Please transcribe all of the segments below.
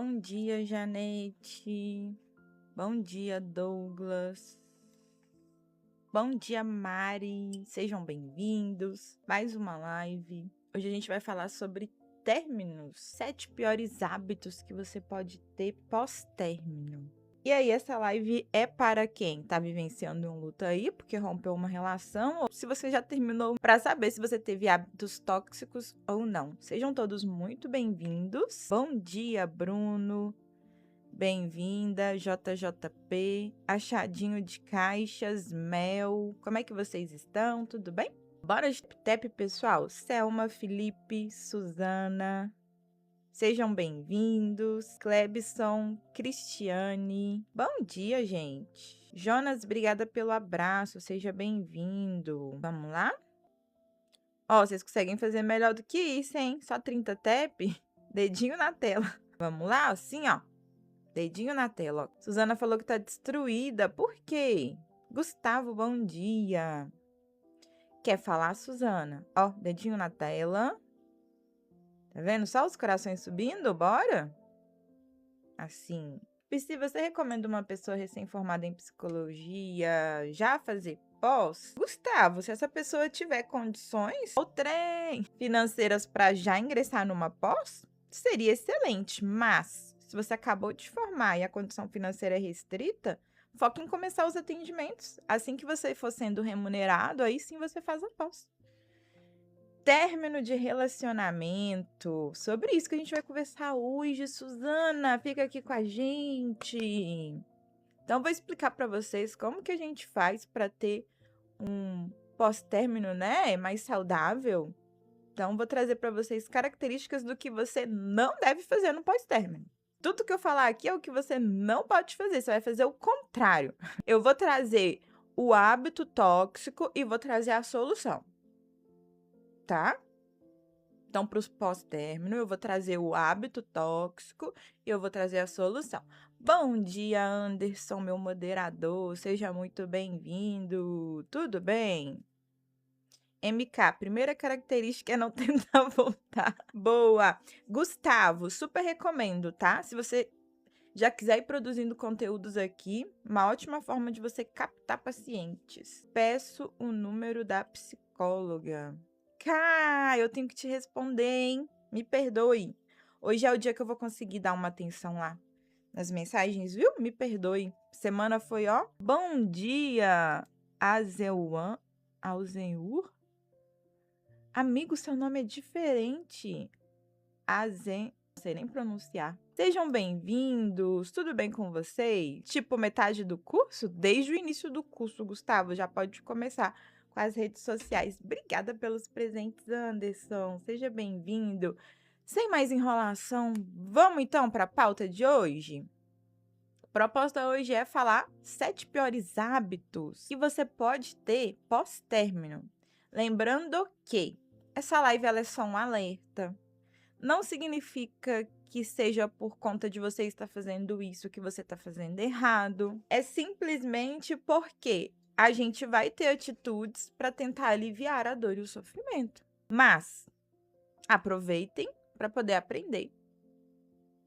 Bom dia, Janete. Bom dia, Douglas. Bom dia, Mari. Sejam bem-vindos. Mais uma live. Hoje a gente vai falar sobre términos. 7 piores hábitos que você pode ter pós-término. E aí, essa live é para quem tá vivenciando um luto aí, porque rompeu uma relação, ou se você já terminou, para saber se você teve hábitos tóxicos ou não. Sejam todos muito bem-vindos. Bom dia, Bruno. Bem-vinda, JJP, Achadinho de Caixas, Mel. Como é que vocês estão? Tudo bem? Bora de tap, pessoal. Selma, Felipe, Suzana. Sejam bem-vindos. Clebson, Cristiane. Bom dia, gente. Jonas, obrigada pelo abraço. Seja bem-vindo. Vamos lá? Ó, vocês conseguem fazer melhor do que isso, hein? Só 30 tap? Dedinho na tela. Vamos lá? Assim, ó. Dedinho na tela. Ó. Suzana falou que tá destruída. Por quê? Gustavo, bom dia. Quer falar, Suzana? Ó, dedinho na tela. Tá vendo? Só os corações subindo? Bora? Assim. E se você recomenda uma pessoa recém-formada em psicologia já fazer pós? Gustavo, se essa pessoa tiver condições ou trem financeiras para já ingressar numa pós, seria excelente. Mas, se você acabou de formar e a condição financeira é restrita, foque em começar os atendimentos. Assim que você for sendo remunerado, aí sim você faz a pós. Término de relacionamento. Sobre isso que a gente vai conversar hoje, Suzana. Fica aqui com a gente. Então, vou explicar para vocês como que a gente faz para ter um pós-término, né? Mais saudável. Então, vou trazer para vocês características do que você não deve fazer no pós-término. Tudo que eu falar aqui é o que você não pode fazer. Você vai fazer o contrário. Eu vou trazer o hábito tóxico e vou trazer a solução. Tá? Então, para os pós-término, eu vou trazer o hábito tóxico e eu vou trazer a solução. Bom dia, Anderson, meu moderador. Seja muito bem-vindo. Tudo bem? MK, primeira característica é não tentar voltar. Boa. Gustavo, super recomendo, tá? Se você já quiser ir produzindo conteúdos aqui, uma ótima forma de você captar pacientes. Peço o número da psicóloga. Eu tenho que te responder, hein? Me perdoe. Hoje é o dia que eu vou conseguir dar uma atenção lá nas mensagens, viu? Me perdoe. Semana foi, ó. Bom dia, Azeuan. Alzenur? Amigo, seu nome é diferente. Não sei nem pronunciar. Sejam bem-vindos. Tudo bem com vocês? Tipo, metade do curso? Desde o início do curso, Gustavo, já pode começar com as redes sociais. Obrigada pelos presentes, Anderson. Seja bem-vindo. Sem mais enrolação, vamos então para a pauta de hoje? A proposta hoje é falar 7 piores hábitos que você pode ter pós-término. Lembrando que essa live ela é só um alerta. Não significa que seja por conta de você estar fazendo isso que você está fazendo errado. É simplesmente porque a gente vai ter atitudes para tentar aliviar a dor e o sofrimento. Mas aproveitem para poder aprender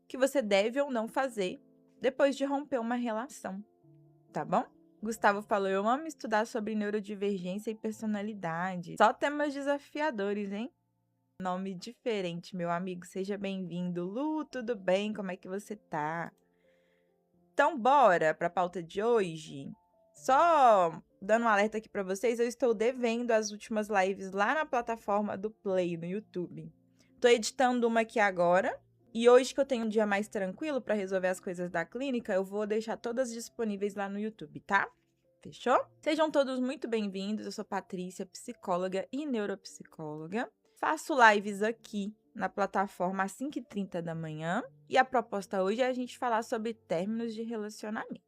o que você deve ou não fazer depois de romper uma relação, tá bom? Gustavo falou, eu amo estudar sobre neurodivergência e personalidade. Só temas desafiadores, hein? Nome diferente, meu amigo. Seja bem-vindo. Lu, tudo bem? Como é que você tá? Então, bora para a pauta de hoje. Só dando um alerta aqui para vocês, eu estou devendo as últimas lives lá na plataforma do Play, no YouTube. Tô editando uma aqui agora. E hoje que eu tenho um dia mais tranquilo para resolver as coisas da clínica, eu vou deixar todas disponíveis lá no YouTube, tá? Fechou? Sejam todos muito bem-vindos. Eu sou Patrícia, psicóloga e neuropsicóloga. Faço lives aqui na plataforma às 5h30 da manhã. E a proposta hoje é a gente falar sobre términos de relacionamento.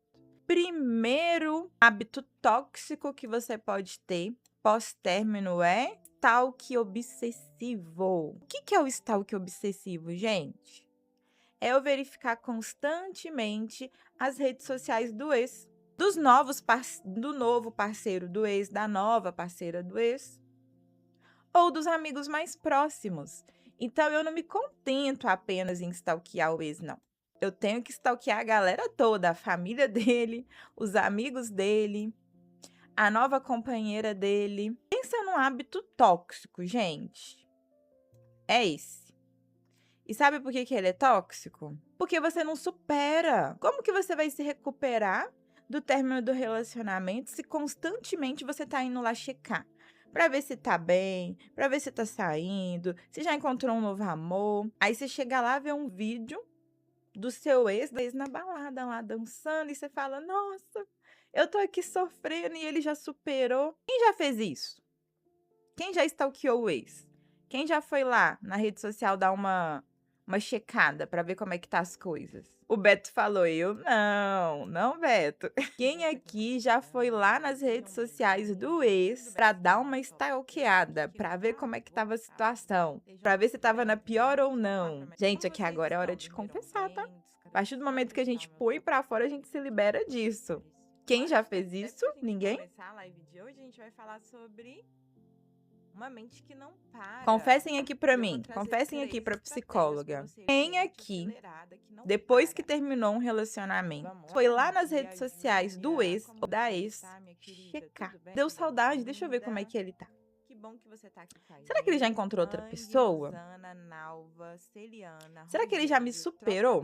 Primeiro hábito tóxico que você pode ter pós-término é stalk obsessivo. O que é o stalk obsessivo, gente? É eu verificar constantemente as redes sociais do ex, do novo parceiro do ex, da nova parceira do ex, ou dos amigos mais próximos. Então, eu não me contento apenas em stalkear o ex, não. eu tenho que stalkear a galera toda, a família dele, os amigos dele, a nova companheira dele. Pensa num hábito tóxico, gente. É esse. E sabe por que ele é tóxico? Porque você não supera. Como que você vai se recuperar do término do relacionamento se constantemente você tá indo lá checar? Pra ver se tá bem, pra ver se tá saindo, se já encontrou um novo amor. Aí você chega lá, vê um vídeo do seu ex na balada lá dançando e você fala: nossa, eu tô aqui sofrendo e ele já superou. Quem já fez isso? Quem já stalkeou o ex? Quem já foi lá na rede social dar uma checada pra ver como é que tá as coisas? O Beto falou: eu não, Beto. Quem aqui já foi lá nas redes sociais do ex pra dar uma stalkeada, pra ver como é que tava a situação, pra ver se tava na pior ou não? Gente, aqui agora é hora de confessar, tá? A partir do momento que a gente põe pra fora, a gente se libera disso. Quem já fez isso? Ninguém? Começar a live de hoje, a gente vai falar sobre uma mente que não para. Confessem aqui pra mim, confessem aqui pra psicóloga. Quem aqui, depois que terminou um relacionamento, foi lá nas redes sociais do ex ou da ex checar? Deu saudade, deixa eu ver como é que ele tá. Será que ele já encontrou outra pessoa? Será que ele já me superou?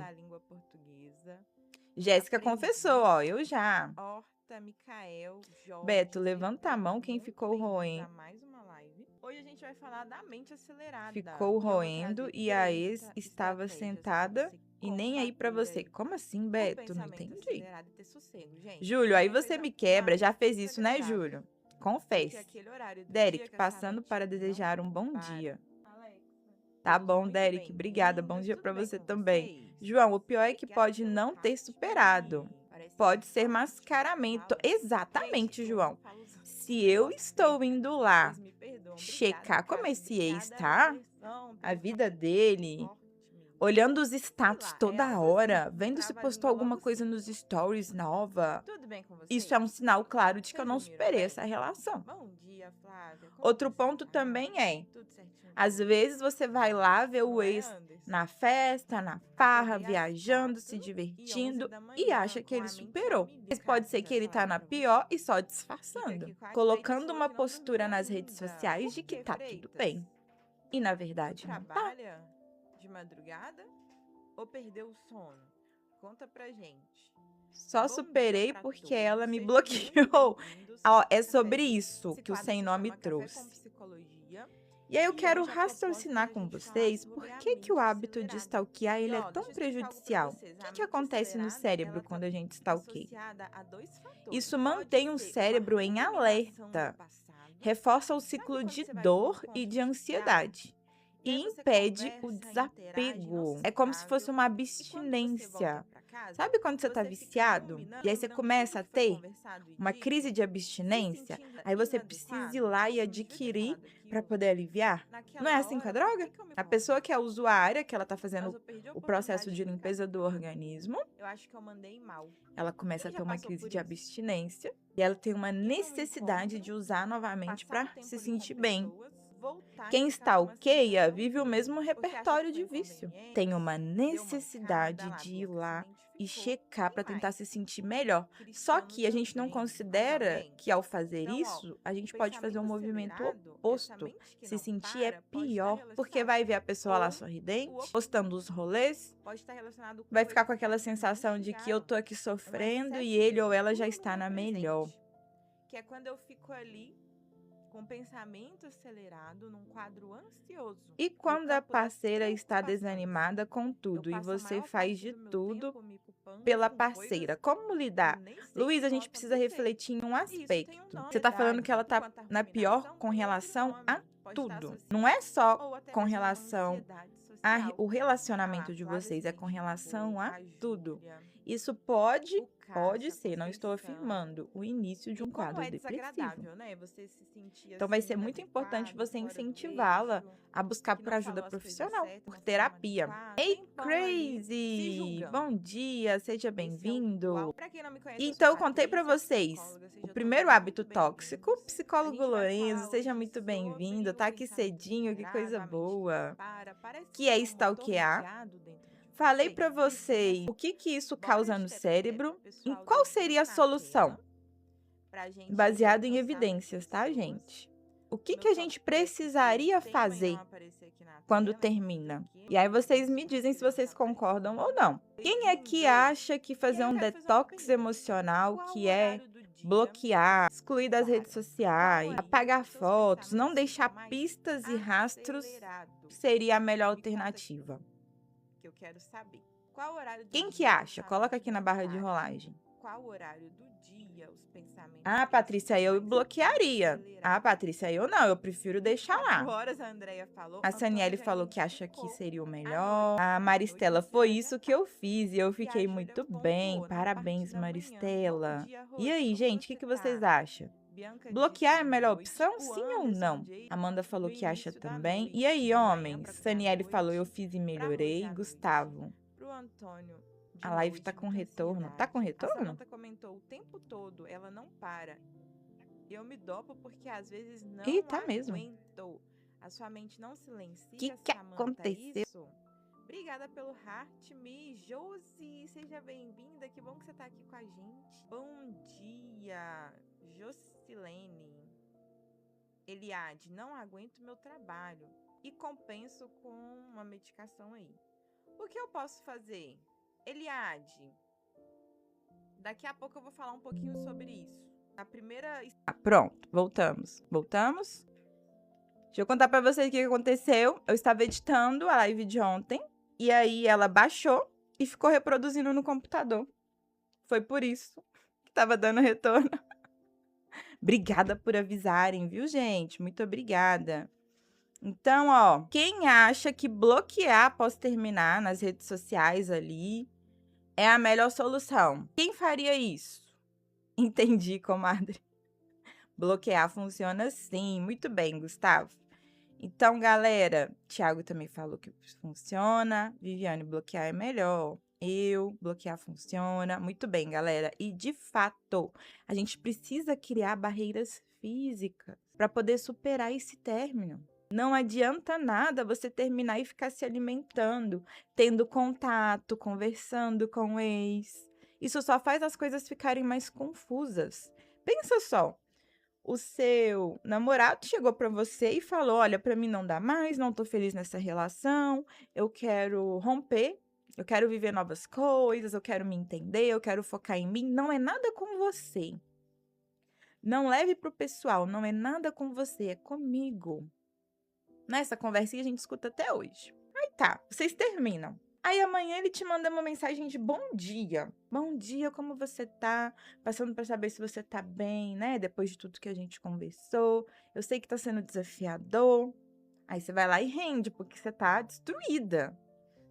Jéssica confessou, ó, eu já. Beto, levanta a mão quem ficou roendo. Hoje a gente vai falar da mente acelerada. Ficou roendo e a ex estava sentada e nem aí pra você. Como assim, Beto? Não entendi. Júlio, aí você me quebra. Já fez isso, né, Júlio? Confesse. Derek, passando para desejar um bom dia. Tá bom, Derek. Obrigada. Bom dia pra você também. João, o pior é que pode não ter superado. Pode ser mascaramento. Exatamente, João. Se eu estou indo lá checar como esse ex tá, a vida dele, olhando os status toda hora, vendo se postou alguma coisa nos stories nova, isso é um sinal claro de que eu não superei essa relação. Outro ponto também é, às vezes você vai lá ver o ex na festa, na farra, viajando, se divertindo e acha que ele superou. Mas pode ser que ele tá na pior e só disfarçando, colocando uma postura nas redes sociais de que tá tudo bem. E na verdade não tá. De madrugada ou perdeu o sono? Conta pra gente. Só superei porque ela me bloqueou. Ó, é sobre isso que o Sem Nome trouxe. E aí eu quero raciocinar com vocês por que o hábito de stalkear ele é tão prejudicial. O que acontece no cérebro quando a gente stalkeia? Isso mantém o cérebro em alerta, reforça o ciclo de dor e de ansiedade e impede o desapego. É como se fosse uma abstinência. Sabe quando você tá viciado? E aí você começa a ter uma crise de abstinência? Aí você precisa ir lá e adquirir para poder aliviar? Não é assim com a droga? A pessoa que é usuária, que ela tá fazendo o processo de limpeza do organismo, ela começa a ter uma crise de abstinência e ela tem uma necessidade de usar novamente para se sentir bem. Quem stalkeia vive o mesmo repertório de vício. Tem uma necessidade de ir lá e checar para tentar se sentir melhor. Só que a gente não considera que ao fazer isso, a gente pode fazer um movimento oposto. Se sentir é pior, porque vai ver a pessoa lá sorridente, postando os rolês, vai ficar com aquela sensação de que eu tô aqui sofrendo e ele ou ela já está na melhor. Que é quando eu fico ali com pensamento acelerado num quadro ansioso. E quando a parceira está desanimada com tudo e você faz de tudo pela parceira, como lidar? Luiz, a gente precisa refletir em um aspecto. Você está falando que ela está na pior com relação a tudo. Não é só com relação ao relacionamento de vocês, é com relação a tudo. Isso pode ser, não estou afirmando, o início de um quadro depressivo. Então vai ser muito importante você incentivá-la a buscar por ajuda profissional, por terapia. Ei, Crazy! Bom dia, seja bem-vindo. Então eu contei para vocês o primeiro hábito tóxico. Psicólogo Lourenço, seja muito bem-vindo. Tá aqui cedinho, que coisa boa. Que é stalkear. Falei pra vocês o que isso causa no cérebro e qual seria a solução. Baseado em evidências, tá, gente? O que a gente precisaria fazer quando termina? E aí vocês me dizem se vocês concordam ou não. Quem é que acha que fazer um detox emocional, que é bloquear, excluir das redes sociais, apagar fotos, não deixar pistas e rastros, seria a melhor alternativa? Quem que acha? Coloca aqui na barra de rolagem. Qual horário do dia os pensamentos... Ah, Patrícia, eu bloquearia. Ah, Patrícia, eu não, eu prefiro deixar lá. A Saniele falou que acha que seria o melhor. A Maristela, foi isso que eu fiz e eu fiquei muito bem. Parabéns, Maristela. E aí, gente, o que vocês acham? Bloquear é a melhor opção? Sim ou não? Amanda falou que acha também. E aí, homens? Saniele falou, eu fiz e melhorei. Gustavo. A live tá com retorno. Tá com retorno? A Samantha comentou o tempo todo, ela não para. Eu me dopo porque às vezes não tá mesmo. A sua mente não silencia. Que aconteceu? Isso? Obrigada pelo heart me, Josi. Seja bem-vinda. Que bom que você tá aqui com a gente. Bom dia, Jocilene. Eliade, não aguento meu trabalho e compenso com uma medicação aí. O que eu posso fazer? Eliade, daqui a pouco eu vou falar um pouquinho sobre isso. A primeira... Pronto, voltamos. Deixa eu contar pra vocês o que aconteceu. Eu estava editando a live de ontem, e aí ela baixou e ficou reproduzindo no computador. Foi por isso que tava dando retorno. Obrigada por avisarem, viu, gente? Muito obrigada. Então, ó, quem acha que bloquear após terminar nas redes sociais ali é a melhor solução? Quem faria isso? Entendi, comadre. Bloquear funciona sim. Muito bem, Gustavo. Então, galera, Thiago também falou que funciona. Viviane, bloquear é melhor. Bloquear funciona. Muito bem, galera. E, de fato, a gente precisa criar barreiras físicas para poder superar esse término. Não adianta nada você terminar e ficar se alimentando, tendo contato, conversando com o ex. Isso só faz as coisas ficarem mais confusas. Pensa só, o seu namorado chegou para você e falou, olha, para mim não dá mais, não tô feliz nessa relação, eu quero romper, eu quero viver novas coisas, eu quero me entender, eu quero focar em mim. Não é nada com você. Não leve pro pessoal, não é nada com você, é comigo. Nessa conversinha a gente escuta até hoje. Aí tá, vocês terminam. Aí amanhã ele te manda uma mensagem de bom dia. Bom dia, como você tá? Passando pra saber se você tá bem, né? Depois de tudo que a gente conversou. Eu sei que tá sendo desafiador. Aí você vai lá e rende, porque você tá destruída.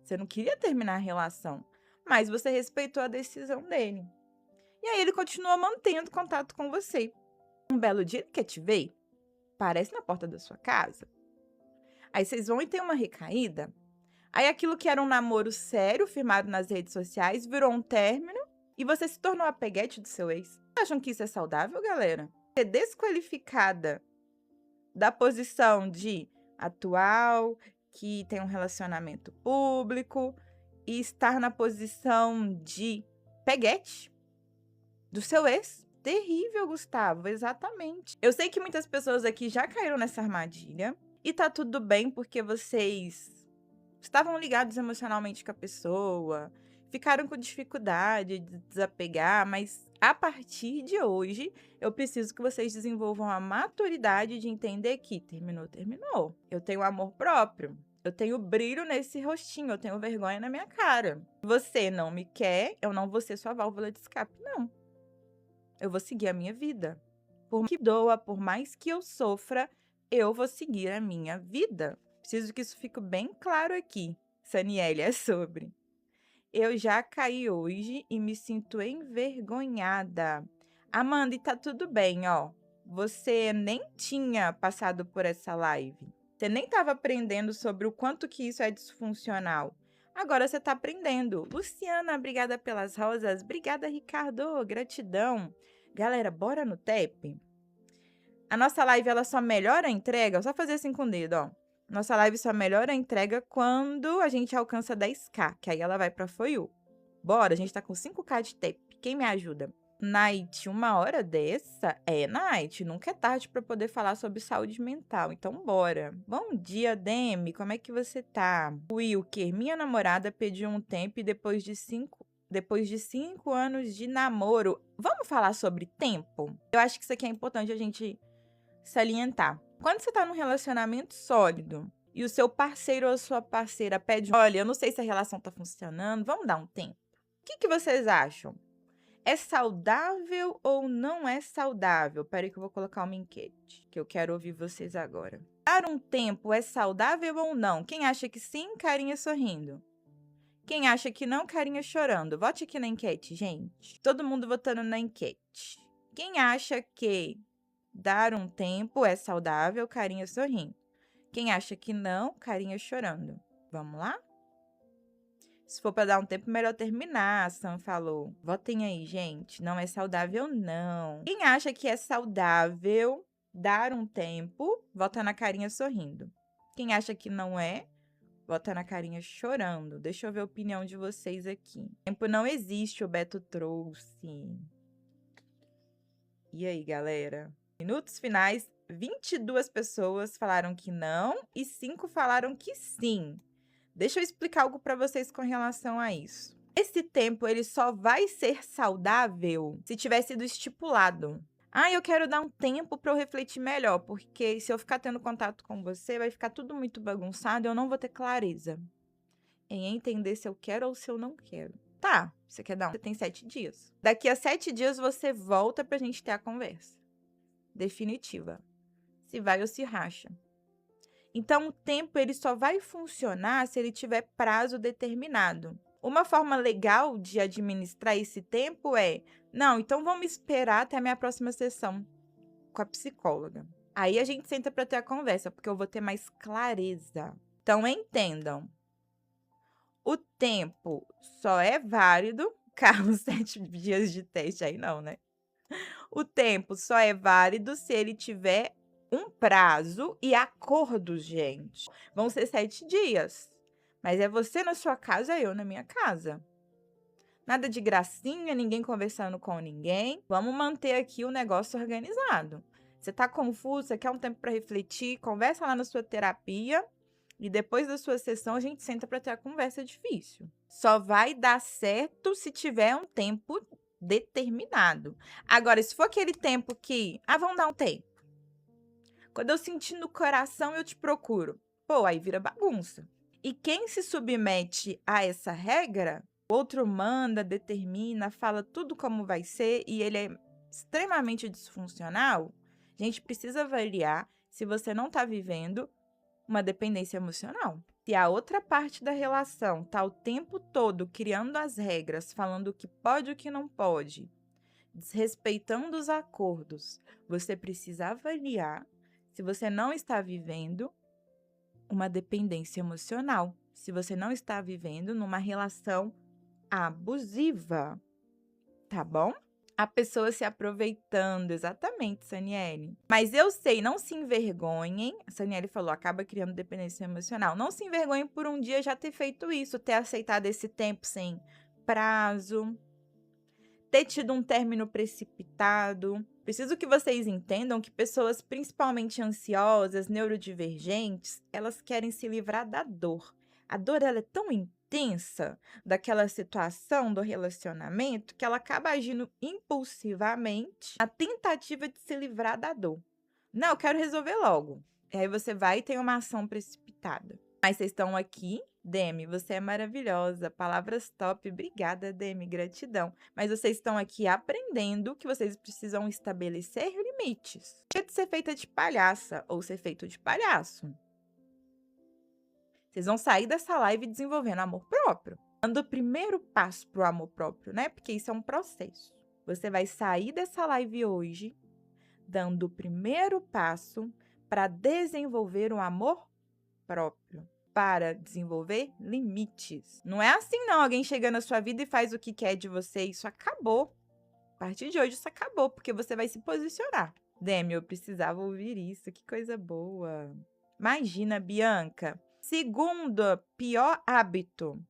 Você não queria terminar a relação, mas você respeitou a decisão dele. E aí ele continua mantendo contato com você. Um belo dia ele quer te ver. Aparece na porta da sua casa. Aí vocês vão e tem uma recaída. Aí aquilo que era um namoro sério, firmado nas redes sociais, virou um término e você se tornou a peguete do seu ex. Acham que isso é saudável, galera? Ser desqualificada da posição de atual, que tem um relacionamento público, e estar na posição de peguete do seu ex. Terrível, Gustavo, exatamente. Eu sei que muitas pessoas aqui já caíram nessa armadilha. E tá tudo bem porque vocês estavam ligados emocionalmente com a pessoa, ficaram com dificuldade de desapegar, mas a partir de hoje, eu preciso que vocês desenvolvam a maturidade de entender que terminou. Eu tenho amor próprio, eu tenho brilho nesse rostinho, eu tenho vergonha na minha cara. Você não me quer, eu não vou ser sua válvula de escape, não. Eu vou seguir a minha vida. Por mais que doa, por mais que eu sofra, eu vou seguir a minha vida. Preciso que isso fique bem claro aqui. Saniele, é sobre. Eu já caí hoje e me sinto envergonhada. Amanda, e tá tudo bem, ó. Você nem tinha passado por essa live. Você nem estava aprendendo sobre o quanto que isso é disfuncional. Agora você tá aprendendo. Luciana, obrigada pelas rosas. Obrigada, Ricardo. Gratidão. Galera, bora no tap? A nossa live, ela só melhora a entrega. Só fazer assim com o dedo, ó. Nossa live só melhora a entrega quando a gente alcança 10k, que aí ela vai pra For You. Bora, a gente tá com 5k de tempo. Quem me ajuda? Night, uma hora dessa? Night, nunca é tarde pra poder falar sobre saúde mental, então bora. Bom dia, Demi, como é que você tá? Wilker, minha namorada pediu um tempo e depois de 5 anos de namoro. Vamos falar sobre tempo? Eu acho que isso aqui é importante a gente salientar. Quando você tá num relacionamento sólido e o seu parceiro ou a sua parceira pede, olha, eu não sei se a relação tá funcionando, vamos dar um tempo. O que vocês acham? É saudável ou não é saudável? Peraí que eu vou colocar uma enquete, que eu quero ouvir vocês agora. Dar um tempo é saudável ou não? Quem acha que sim, carinha sorrindo. Quem acha que não, carinha chorando. Vote aqui na enquete, gente. Todo mundo votando na enquete. Quem acha que dar um tempo é saudável, carinha sorrindo. Quem acha que não, carinha chorando. Vamos lá? Se for para dar um tempo, melhor terminar, a Sam falou. Votem aí, gente. Não é saudável, não. Quem acha que é saudável dar um tempo, vota na carinha sorrindo. Quem acha que não é, vota na carinha chorando. Deixa eu ver a opinião de vocês aqui. Tempo não existe, o Beto trouxe. E aí, galera? Minutos finais, 22 pessoas falaram que não e 5 falaram que sim. Deixa eu explicar algo para vocês com relação a isso. Esse tempo, ele só vai ser saudável se tiver sido estipulado. Eu quero dar um tempo para eu refletir melhor, porque se eu ficar tendo contato com você, vai ficar tudo muito bagunçado e eu não vou ter clareza em entender se eu quero ou se eu não quero. Tá, você quer dar um... Você tem 7 dias. Daqui a 7 dias você volta pra gente ter a conversa definitiva. Se vai ou se racha. Então, o tempo ele só vai funcionar se ele tiver prazo determinado. Uma forma legal de administrar esse tempo é: não, então vamos esperar até a minha próxima sessão com a psicóloga. Aí a gente senta para ter a conversa, porque eu vou ter mais clareza. Então, entendam. O tempo só é válido. Carlos, 7 dias de teste aí não, né? O tempo só é válido se ele tiver um prazo e acordos, gente. Vão ser 7 dias. Mas é você na sua casa, eu na minha casa. Nada de gracinha, ninguém conversando com ninguém. Vamos manter aqui o negócio organizado. Você tá confuso, você quer um tempo para refletir, conversa lá na sua terapia. E depois da sua sessão, a gente senta para ter a conversa difícil. Só vai dar certo se tiver um tempo determinado. Agora, se for aquele tempo que... vamos dar um tempo. Quando eu sentir no coração, eu te procuro. Pô, aí vira bagunça. E quem se submete a essa regra, o outro manda, determina, fala tudo como vai ser e ele é extremamente disfuncional, a gente precisa avaliar se você não está vivendo uma dependência emocional. Se a outra parte da relação está o tempo todo criando as regras, falando o que pode e o que não pode, desrespeitando os acordos, você precisa avaliar se você não está vivendo uma dependência emocional, se você não está vivendo numa relação abusiva, tá bom? A pessoa se aproveitando, exatamente, Saniele. Mas eu sei, não se envergonhem, a Saniele falou, acaba criando dependência emocional. Não se envergonhem por um dia já ter feito isso, ter aceitado esse tempo sem prazo, ter tido um término precipitado. Preciso que vocês entendam que pessoas principalmente ansiosas, neurodivergentes, elas querem se livrar da dor. A dor ela é tão intensa daquela situação do relacionamento que ela acaba agindo impulsivamente na tentativa de se livrar da dor. Não, eu quero resolver logo. E aí você vai e tem uma ação precipitada. Mas vocês estão aqui, Demi, você é maravilhosa. Palavras top. Obrigada, Demi, gratidão. Mas vocês estão aqui aprendendo que vocês precisam estabelecer limites. Deixa de ser feita de palhaça ou ser feito de palhaço. Vocês vão sair dessa live desenvolvendo amor próprio. Dando o primeiro passo pro amor próprio, né? Porque isso é um processo. Você vai sair dessa live hoje dando o primeiro passo para desenvolver um amor próprio, para desenvolver limites. Não é assim não, alguém chega na sua vida e faz o que quer de você, isso acabou. A partir de hoje isso acabou, porque você vai se posicionar. Demi, eu precisava ouvir isso, que coisa boa. Imagina, Bianca. Segundo pior hábito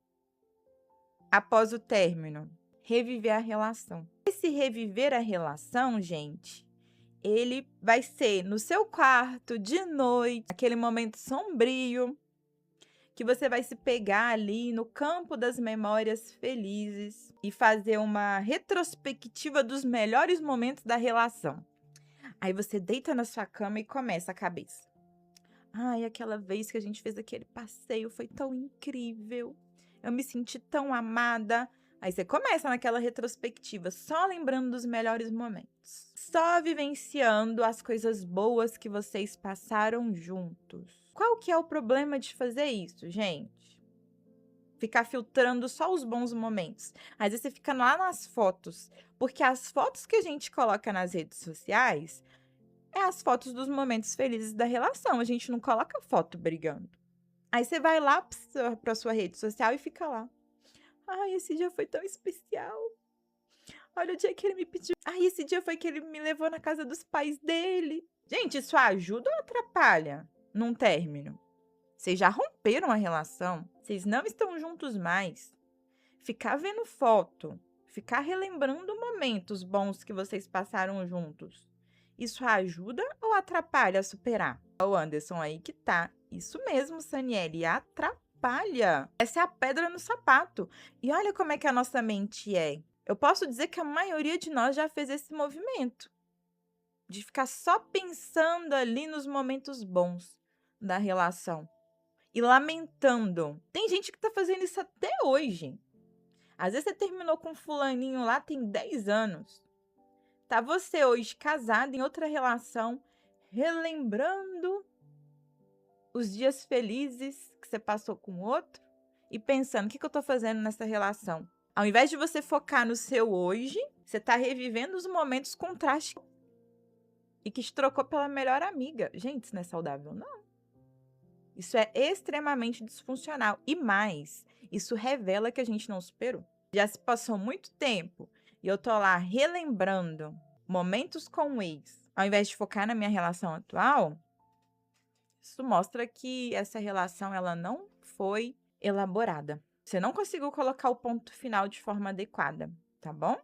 após o término, reviver a relação. Esse reviver a relação, gente, ele vai ser no seu quarto, de noite, aquele momento sombrio, que você vai se pegar ali no campo das memórias felizes e fazer uma retrospectiva dos melhores momentos da relação. Aí você deita na sua cama e começa a cabeça. Ai, aquela vez que a gente fez aquele passeio foi tão incrível. Eu me senti tão amada. Aí você começa naquela retrospectiva, só lembrando dos melhores momentos. Só vivenciando as coisas boas que vocês passaram juntos. Qual que é o problema de fazer isso, gente? Ficar filtrando só os bons momentos. Às vezes você fica lá nas fotos, porque as fotos que a gente coloca nas redes sociais é as fotos dos momentos felizes da relação. A gente não coloca foto brigando. Aí você vai lá para sua rede social e fica lá. Ai, esse dia foi tão especial. Olha o dia que ele me pediu. Ai, esse dia foi que ele me levou na casa dos pais dele. Gente, isso ajuda ou atrapalha num término? Vocês já romperam a relação? Vocês não estão juntos mais? Ficar vendo foto, ficar relembrando momentos bons que vocês passaram juntos. Isso ajuda ou atrapalha a superar? O Anderson aí que tá. Isso mesmo, Saniele, atrapalha. Essa é a pedra no sapato. E olha como é que a nossa mente é. Eu posso dizer que a maioria de nós já fez esse movimento. De ficar só pensando ali nos momentos bons da relação. E lamentando. Tem gente que tá fazendo isso até hoje. Às vezes você terminou com um fulaninho lá, tem 10 anos. Tá você hoje casado em outra relação, relembrando os dias felizes que você passou com o outro e pensando, o que eu tô fazendo nessa relação? Ao invés de você focar no seu hoje, você tá revivendo os momentos contrastes e que te trocou pela melhor amiga. Gente, isso não é saudável, não. Isso é extremamente disfuncional. E mais, isso revela que a gente não superou. Já se passou muito tempo e eu tô lá relembrando momentos com o ex, ao invés de focar na minha relação atual, isso mostra que essa relação ela não foi elaborada. Você não conseguiu colocar o ponto final de forma adequada, tá bom?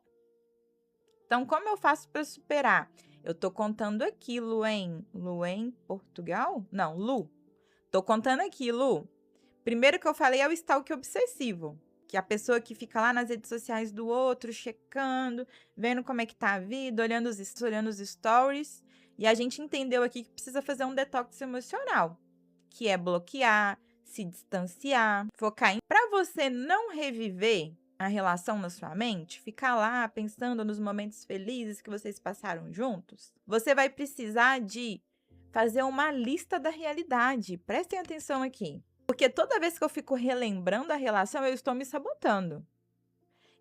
Então, como eu faço para superar? Eu tô contando aqui, Luen. Luen, Portugal? Não, Lu. Tô contando aqui, Lu. Primeiro que eu falei é o stalk obsessivo. Que é a pessoa que fica lá nas redes sociais do outro, checando, vendo como é que tá a vida, olhando os stories. E a gente entendeu aqui que precisa fazer um detox emocional, que é bloquear, se distanciar, focar em... Para você não reviver a relação na sua mente, ficar lá pensando nos momentos felizes que vocês passaram juntos, você vai precisar de fazer uma lista da realidade. Prestem atenção aqui. Porque toda vez que eu fico relembrando a relação, eu estou me sabotando.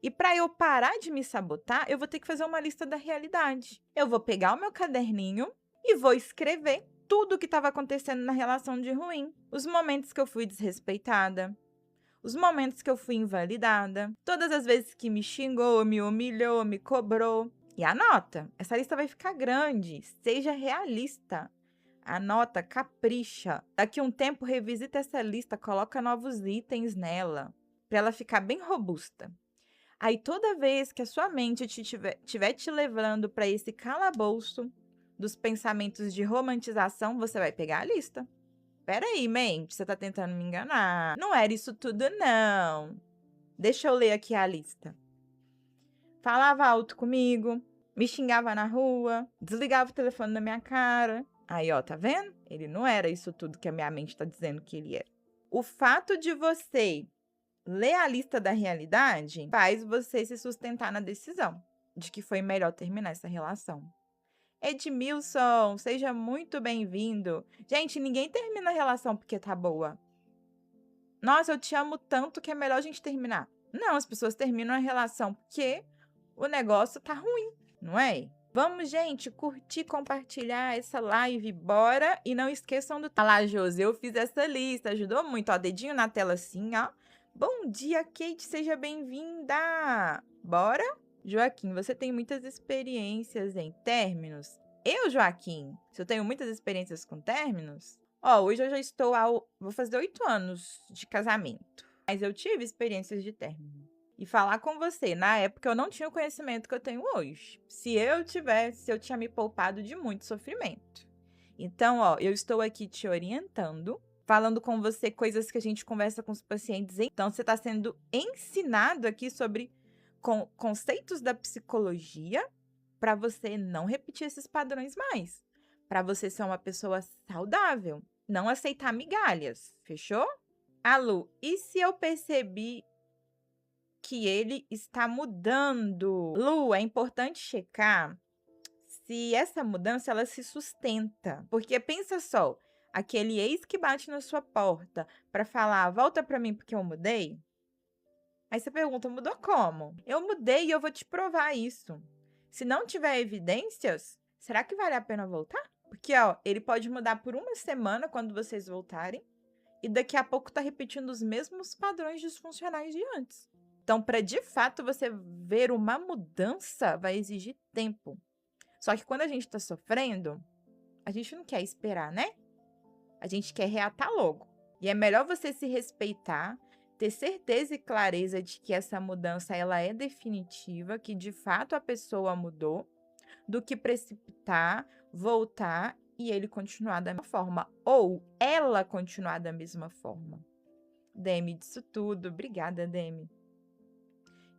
E para eu parar de me sabotar, eu vou ter que fazer uma lista da realidade. Eu vou pegar o meu caderninho e vou escrever tudo o que estava acontecendo na relação de ruim. Os momentos que eu fui desrespeitada, os momentos que eu fui invalidada, todas as vezes que me xingou, me humilhou, me cobrou. E anota, essa lista vai ficar grande, seja realista. Anota, capricha. Daqui a um tempo, revisita essa lista, coloca novos itens nela, para ela ficar bem robusta. Aí, toda vez que a sua mente estiver te levando para esse calabouço dos pensamentos de romantização, você vai pegar a lista. Peraí, mente, você tá tentando me enganar. Não era isso tudo, não. Deixa eu ler aqui a lista. Falava alto comigo, me xingava na rua, desligava o telefone na minha cara. Aí, ó, tá vendo? Ele não era isso tudo que a minha mente tá dizendo que ele era. O fato de você ler a lista da realidade faz você se sustentar na decisão de que foi melhor terminar essa relação. Edmilson, seja muito bem-vindo. Gente, ninguém termina a relação porque tá boa. Nossa, eu te amo tanto que é melhor a gente terminar. Não, as pessoas terminam a relação porque o negócio tá ruim, não é? Vamos, gente, curtir, compartilhar essa live, bora! E não esqueçam do... Ah lá, Josi, eu fiz essa lista, ajudou muito, ó, dedinho na tela assim, ó. Bom dia, Kate, seja bem-vinda! Bora? Joaquim, você tem muitas experiências em términos? Eu, Joaquim, se eu tenho muitas experiências com términos? Ó, hoje eu já estou vou fazer 8 anos de casamento, mas eu tive experiências de término. E falar com você, na época eu não tinha o conhecimento que eu tenho hoje. Se eu tivesse, eu tinha me poupado de muito sofrimento. Então, ó, eu estou aqui te orientando, falando com você coisas que a gente conversa com os pacientes. Então, você está sendo ensinado aqui sobre conceitos da psicologia para você não repetir esses padrões mais. Para você ser uma pessoa saudável, não aceitar migalhas, fechou? Lu, e se eu percebi que ele está mudando? Lu, é importante checar se essa mudança ela se sustenta. Porque pensa só, aquele ex que bate na sua porta para falar, volta para mim porque eu mudei. Aí você pergunta, mudou como? Eu mudei e eu vou te provar isso. Se não tiver evidências, será que vale a pena voltar? Porque, ó, ele pode mudar por uma semana quando vocês voltarem e daqui a pouco tá repetindo os mesmos padrões disfuncionais de antes. Então, para de fato você ver uma mudança, vai exigir tempo. Só que quando a gente tá sofrendo, a gente não quer esperar, né? A gente quer reatar logo. E é melhor você se respeitar, ter certeza e clareza de que essa mudança ela é definitiva, que de fato a pessoa mudou, do que precipitar, voltar e ele continuar da mesma forma, ou ela continuar da mesma forma. Demi, disso tudo. Obrigada, Demi.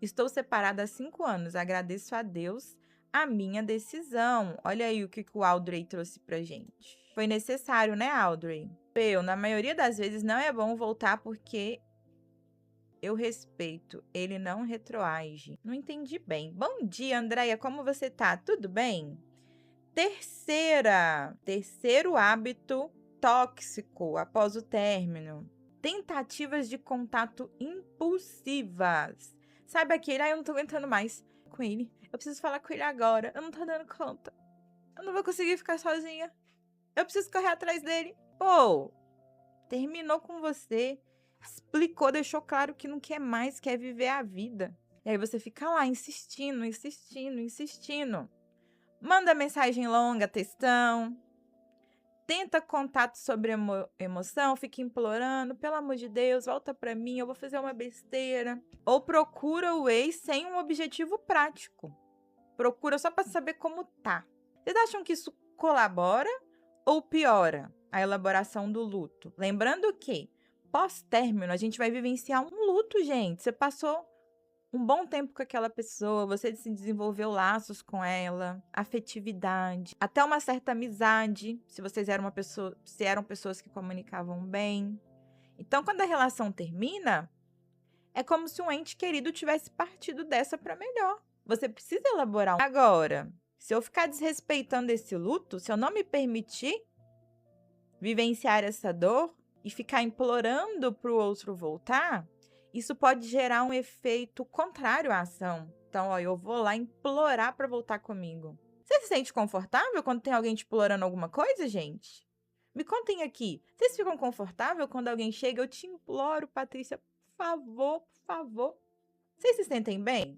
Estou separada há 5 anos. Agradeço a Deus a minha decisão. Olha aí o que o Audrey trouxe pra gente. Foi necessário, né, Audrey? Na maioria das vezes não é bom voltar porque eu respeito, ele não retroage. Não entendi bem. Bom dia, Andréia, como você tá? Tudo bem? Terceiro hábito tóxico após o término. Tentativas de contato impulsivas. Sabe aquele, eu não tô aguentando mais com ele. Eu preciso falar com ele agora. Eu não tô dando conta. Eu não vou conseguir ficar sozinha. Eu preciso correr atrás dele. Pô, terminou com você. Explicou, deixou claro que não quer mais, quer viver a vida. E aí você fica lá insistindo, insistindo, insistindo. Manda mensagem longa, textão. Tenta contato sobre emoção, fica implorando, pelo amor de Deus, volta pra mim, eu vou fazer uma besteira. Ou procura o ex sem um objetivo prático. Procura só pra saber como tá. Vocês acham que isso colabora ou piora a elaboração do luto? Lembrando que, pós-término, a gente vai vivenciar um luto, gente. Você passou um bom tempo com aquela pessoa, você se desenvolveu laços com ela, afetividade, até uma certa amizade, se vocês eram se eram pessoas que comunicavam bem. Então, quando a relação termina, é como se um ente querido tivesse partido dessa para melhor. Você precisa elaborar. Agora, se eu ficar desrespeitando esse luto, se eu não me permitir vivenciar essa dor e ficar implorando para o outro voltar, isso pode gerar um efeito contrário à ação. Então, ó, eu vou lá implorar para voltar comigo. Você se sente confortável quando tem alguém te implorando alguma coisa, gente? Me contem aqui. Vocês ficam confortável quando alguém chega? Eu te imploro, Patrícia, por favor, por favor. Vocês se sentem bem?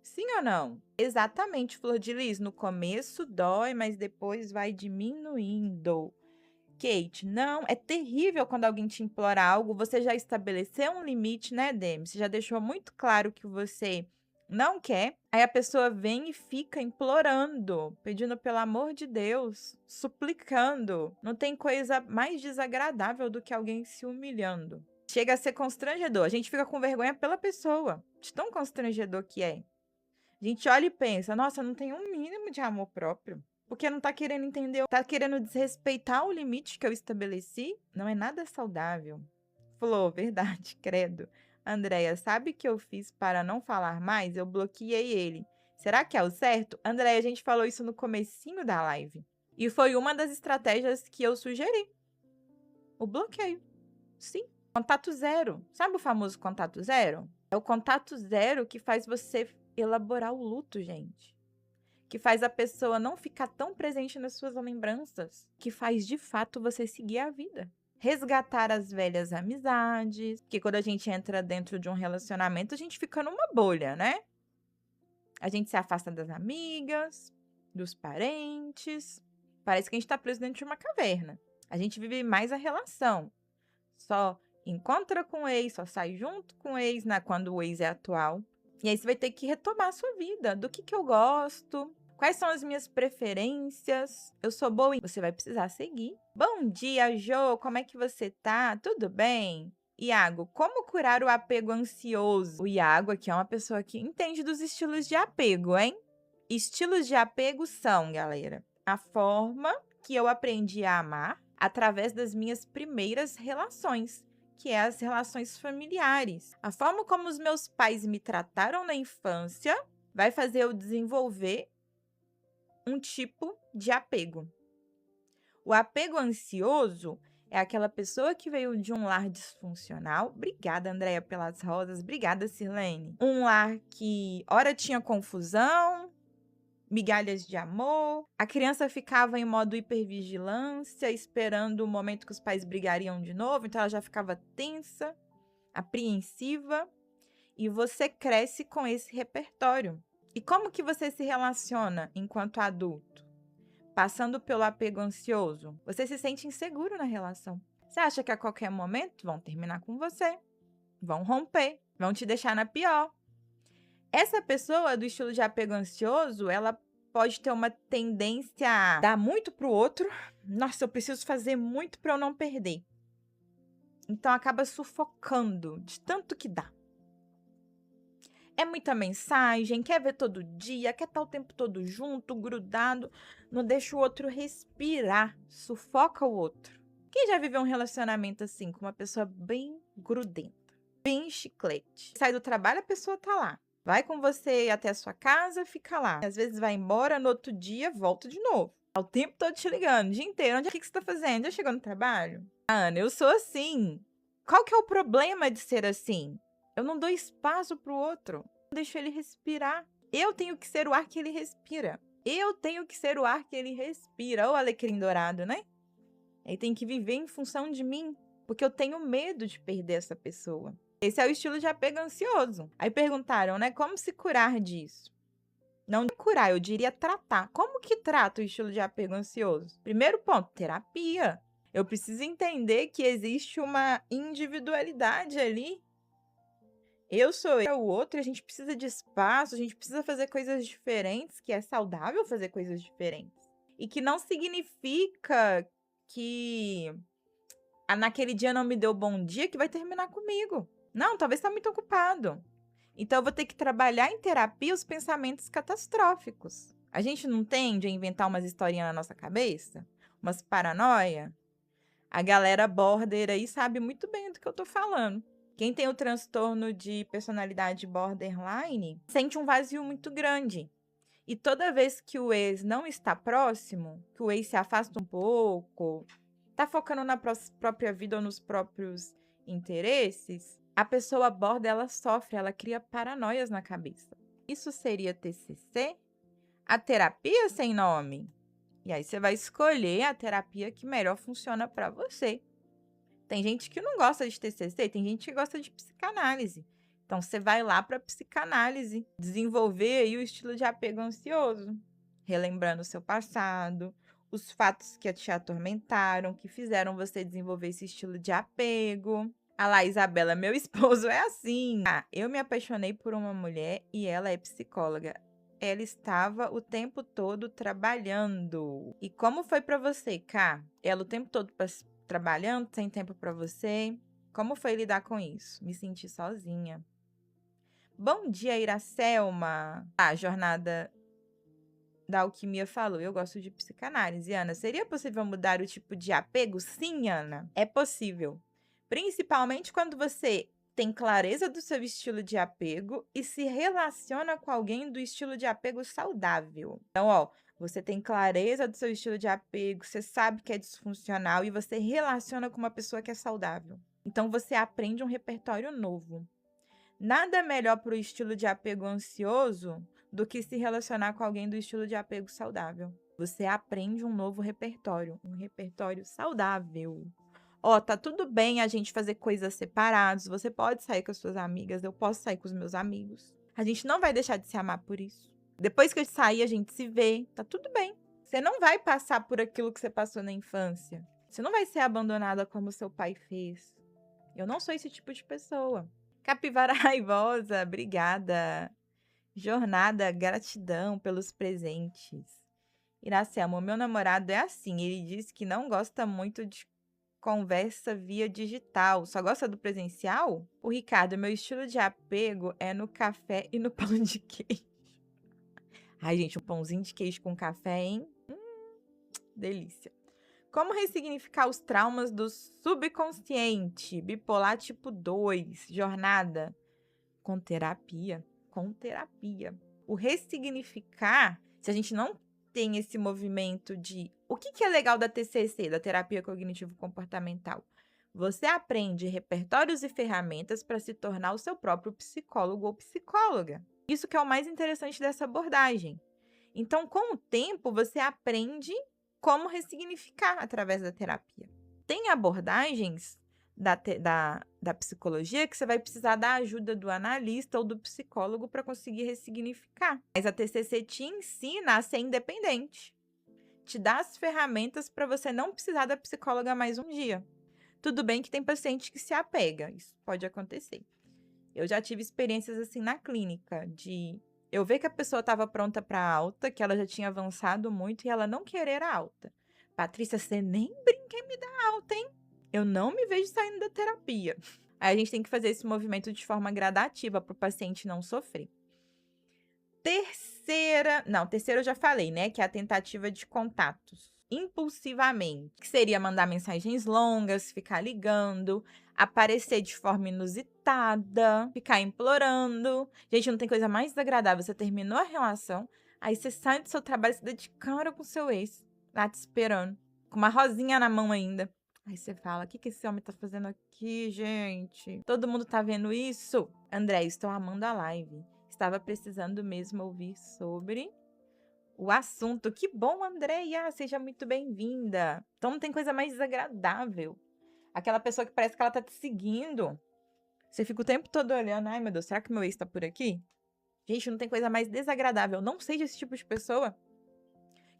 Sim ou não? Exatamente, Flor de Lis. No começo dói, mas depois vai diminuindo. Kate, não, é terrível quando alguém te implora algo, você já estabeleceu um limite, né, Demi? Você já deixou muito claro que você não quer, aí a pessoa vem e fica implorando, pedindo pelo amor de Deus, suplicando. Não tem coisa mais desagradável do que alguém se humilhando. Chega a ser constrangedor, a gente fica com vergonha pela pessoa, de tão constrangedor que é. A gente olha e pensa, nossa, não tem um mínimo de amor próprio. Porque não tá querendo entender, tá querendo desrespeitar o limite que eu estabeleci, não é nada saudável. Falou, verdade, credo. Andréia, sabe o que eu fiz para não falar mais? Eu bloqueei ele. Será que é o certo? Andréia, a gente falou isso no comecinho da live. E foi uma das estratégias que eu sugeri. O bloqueio. Sim. Contato zero. Sabe o famoso contato zero? É o contato zero que faz você elaborar o luto, gente. Que faz a pessoa não ficar tão presente nas suas lembranças, que faz de fato você seguir a vida. Resgatar as velhas amizades, que quando a gente entra dentro de um relacionamento, a gente fica numa bolha, né? A gente se afasta das amigas, dos parentes, parece que a gente tá preso dentro de uma caverna. A gente vive mais a relação. Só encontra com o ex, só sai junto com o ex, né, quando o ex é atual. E aí você vai ter que retomar a sua vida. Do que eu gosto? Quais são as minhas preferências? Eu sou boa em... Você vai precisar seguir. Bom dia, Jo. Como é que você tá? Tudo bem? Iago, como curar o apego ansioso? O Iago aqui é uma pessoa que entende dos estilos de apego, hein? Estilos de apego são, galera, a forma que eu aprendi a amar através das minhas primeiras relações, que é as relações familiares. A forma como os meus pais me trataram na infância vai fazer eu desenvolver um tipo de apego. O apego ansioso é aquela pessoa que veio de um lar disfuncional. Obrigada, Andréia, pelas rosas. Obrigada, Sirlene. Um lar que, ora, tinha confusão, migalhas de amor. A criança ficava em modo hipervigilância, esperando o momento que os pais brigariam de novo. Então, ela já ficava tensa, apreensiva. E você cresce com esse repertório. E como que você se relaciona enquanto adulto? Passando pelo apego ansioso, você se sente inseguro na relação. Você acha que a qualquer momento vão terminar com você, vão romper, vão te deixar na pior. Essa pessoa do estilo de apego ansioso, ela pode ter uma tendência a dar muito pro outro. Nossa, eu preciso fazer muito para eu não perder. Então acaba sufocando de tanto que dá. É muita mensagem, quer ver todo dia, quer estar o tempo todo junto, grudado, não deixa o outro respirar, sufoca o outro. Quem já viveu um relacionamento assim, com uma pessoa bem grudenta, bem chiclete? Sai do trabalho, a pessoa tá lá. Vai com você até a sua casa, fica lá. Às vezes vai embora, no outro dia volta de novo. Tá o tempo todo te ligando, o dia inteiro. O que você tá fazendo? Já chegou no trabalho? Ana, eu sou assim. Qual que é o problema de ser assim? Eu não dou espaço pro outro. Eu deixo ele respirar. Eu tenho que ser o ar que ele respira. Eu tenho que ser o ar que ele respira. Ô, alecrim dourado, né? Ele tem que viver em função de mim, porque eu tenho medo de perder essa pessoa. Esse é o estilo de apego ansioso. Aí perguntaram, né? Como se curar disso? Não curar, eu diria tratar. Como que trata o estilo de apego ansioso? Primeiro ponto, terapia. Eu preciso entender que existe uma individualidade ali. Eu sou eu, o outro, a gente precisa de espaço, a gente precisa fazer coisas diferentes, que é saudável fazer coisas diferentes. E que não significa que naquele dia não me deu bom dia que vai terminar comigo. Não, talvez está muito ocupado. Então eu vou ter que trabalhar em terapia os pensamentos catastróficos. A gente não tende a inventar umas historinhas na nossa cabeça? Umas paranoia? A galera border aí sabe muito bem do que eu tô falando. Quem tem o transtorno de personalidade borderline sente um vazio muito grande. E toda vez que o ex não está próximo, que o ex se afasta um pouco, tá focando na própria vida ou nos próprios interesses, a pessoa border, ela sofre, ela cria paranoias na cabeça. Isso seria TCC? A terapia sem nome? E aí você vai escolher a terapia que melhor funciona para você. Tem gente que não gosta de TCC, tem gente que gosta de psicanálise. Então, você vai lá para psicanálise, desenvolver aí o estilo de apego ansioso, relembrando o seu passado, os fatos que te atormentaram, que fizeram você desenvolver esse estilo de apego. Ah lá, Isabela, meu esposo é assim. Eu me apaixonei por uma mulher e ela é psicóloga. Ela estava o tempo todo trabalhando. E como foi para você, Ká? Ela o tempo todo trabalhando, sem tempo para você? Como foi lidar com isso? Me senti sozinha. Bom dia, Iracelma. A jornada da alquimia falou, eu gosto de psicanálise. Ana, seria possível mudar o tipo de apego? Sim, Ana, é possível. Principalmente quando você tem clareza do seu estilo de apego e se relaciona com alguém do estilo de apego saudável. Então, ó, você tem clareza do seu estilo de apego, você sabe que é disfuncional e você relaciona com uma pessoa que é saudável. Então, você aprende um repertório novo. Nada melhor para o estilo de apego ansioso do que se relacionar com alguém do estilo de apego saudável. Você aprende um novo repertório, um repertório saudável. Ó, tá tudo bem a gente fazer coisas separadas. Você pode sair com as suas amigas, eu posso sair com os meus amigos. A gente não vai deixar de se amar por isso. Depois que eu sair, a gente se vê. Tá tudo bem. Você não vai passar por aquilo que você passou na infância. Você não vai ser abandonada como seu pai fez. Eu não sou esse tipo de pessoa. Capivara raivosa, obrigada. Jornada, gratidão pelos presentes. Iracema, o meu namorado é assim, ele diz que não gosta muito de conversa via digital, só gosta do presencial? O Ricardo, meu estilo de apego é no café e no pão de queijo. Ai, gente, um pãozinho de queijo com café, hein? Delícia. Como ressignificar os traumas do subconsciente? Bipolar tipo 2, jornada. Com terapia. Com terapia. O ressignificar, se a gente não tem esse movimento de... O que é legal da TCC, da terapia cognitivo-comportamental? Você aprende repertórios e ferramentas para se tornar o seu próprio psicólogo ou psicóloga. Isso que é o mais interessante dessa abordagem. Então, com o tempo, você aprende como ressignificar através da terapia. Tem abordagens da psicologia que você vai precisar da ajuda do analista ou do psicólogo para conseguir ressignificar. Mas a TCC te ensina a ser independente. Te dá as ferramentas para você não precisar da psicóloga mais um dia. Tudo bem que tem paciente que se apega, isso pode acontecer. Eu já tive experiências assim na clínica, de eu ver que a pessoa estava pronta para alta, que ela já tinha avançado muito e ela não querer a alta. Patrícia, você nem brinca em me dar alta, hein? Eu não me vejo saindo da terapia. Aí a gente tem que fazer esse movimento de forma gradativa para o paciente não sofrer. Terceira eu já falei, né? Que é a tentativa de contatos impulsivamente, que seria mandar mensagens longas, ficar ligando, aparecer de forma inusitada, ficar implorando. Gente, não tem coisa mais desagradável. Você terminou a relação, aí você sai do seu trabalho, se dá de cara com seu ex, lá te esperando, com uma rosinha na mão ainda. Aí você fala, o que esse homem tá fazendo aqui, gente? Todo mundo tá vendo isso? André, estou amando a live. Estava precisando mesmo ouvir sobre o assunto. Que bom, Andréia! Seja muito bem-vinda. Então não tem coisa mais desagradável. Aquela pessoa que parece que ela tá te seguindo. Você fica o tempo todo olhando. Ai, meu Deus, será que meu ex tá por aqui? Gente, não tem coisa mais desagradável. Não seja esse tipo de pessoa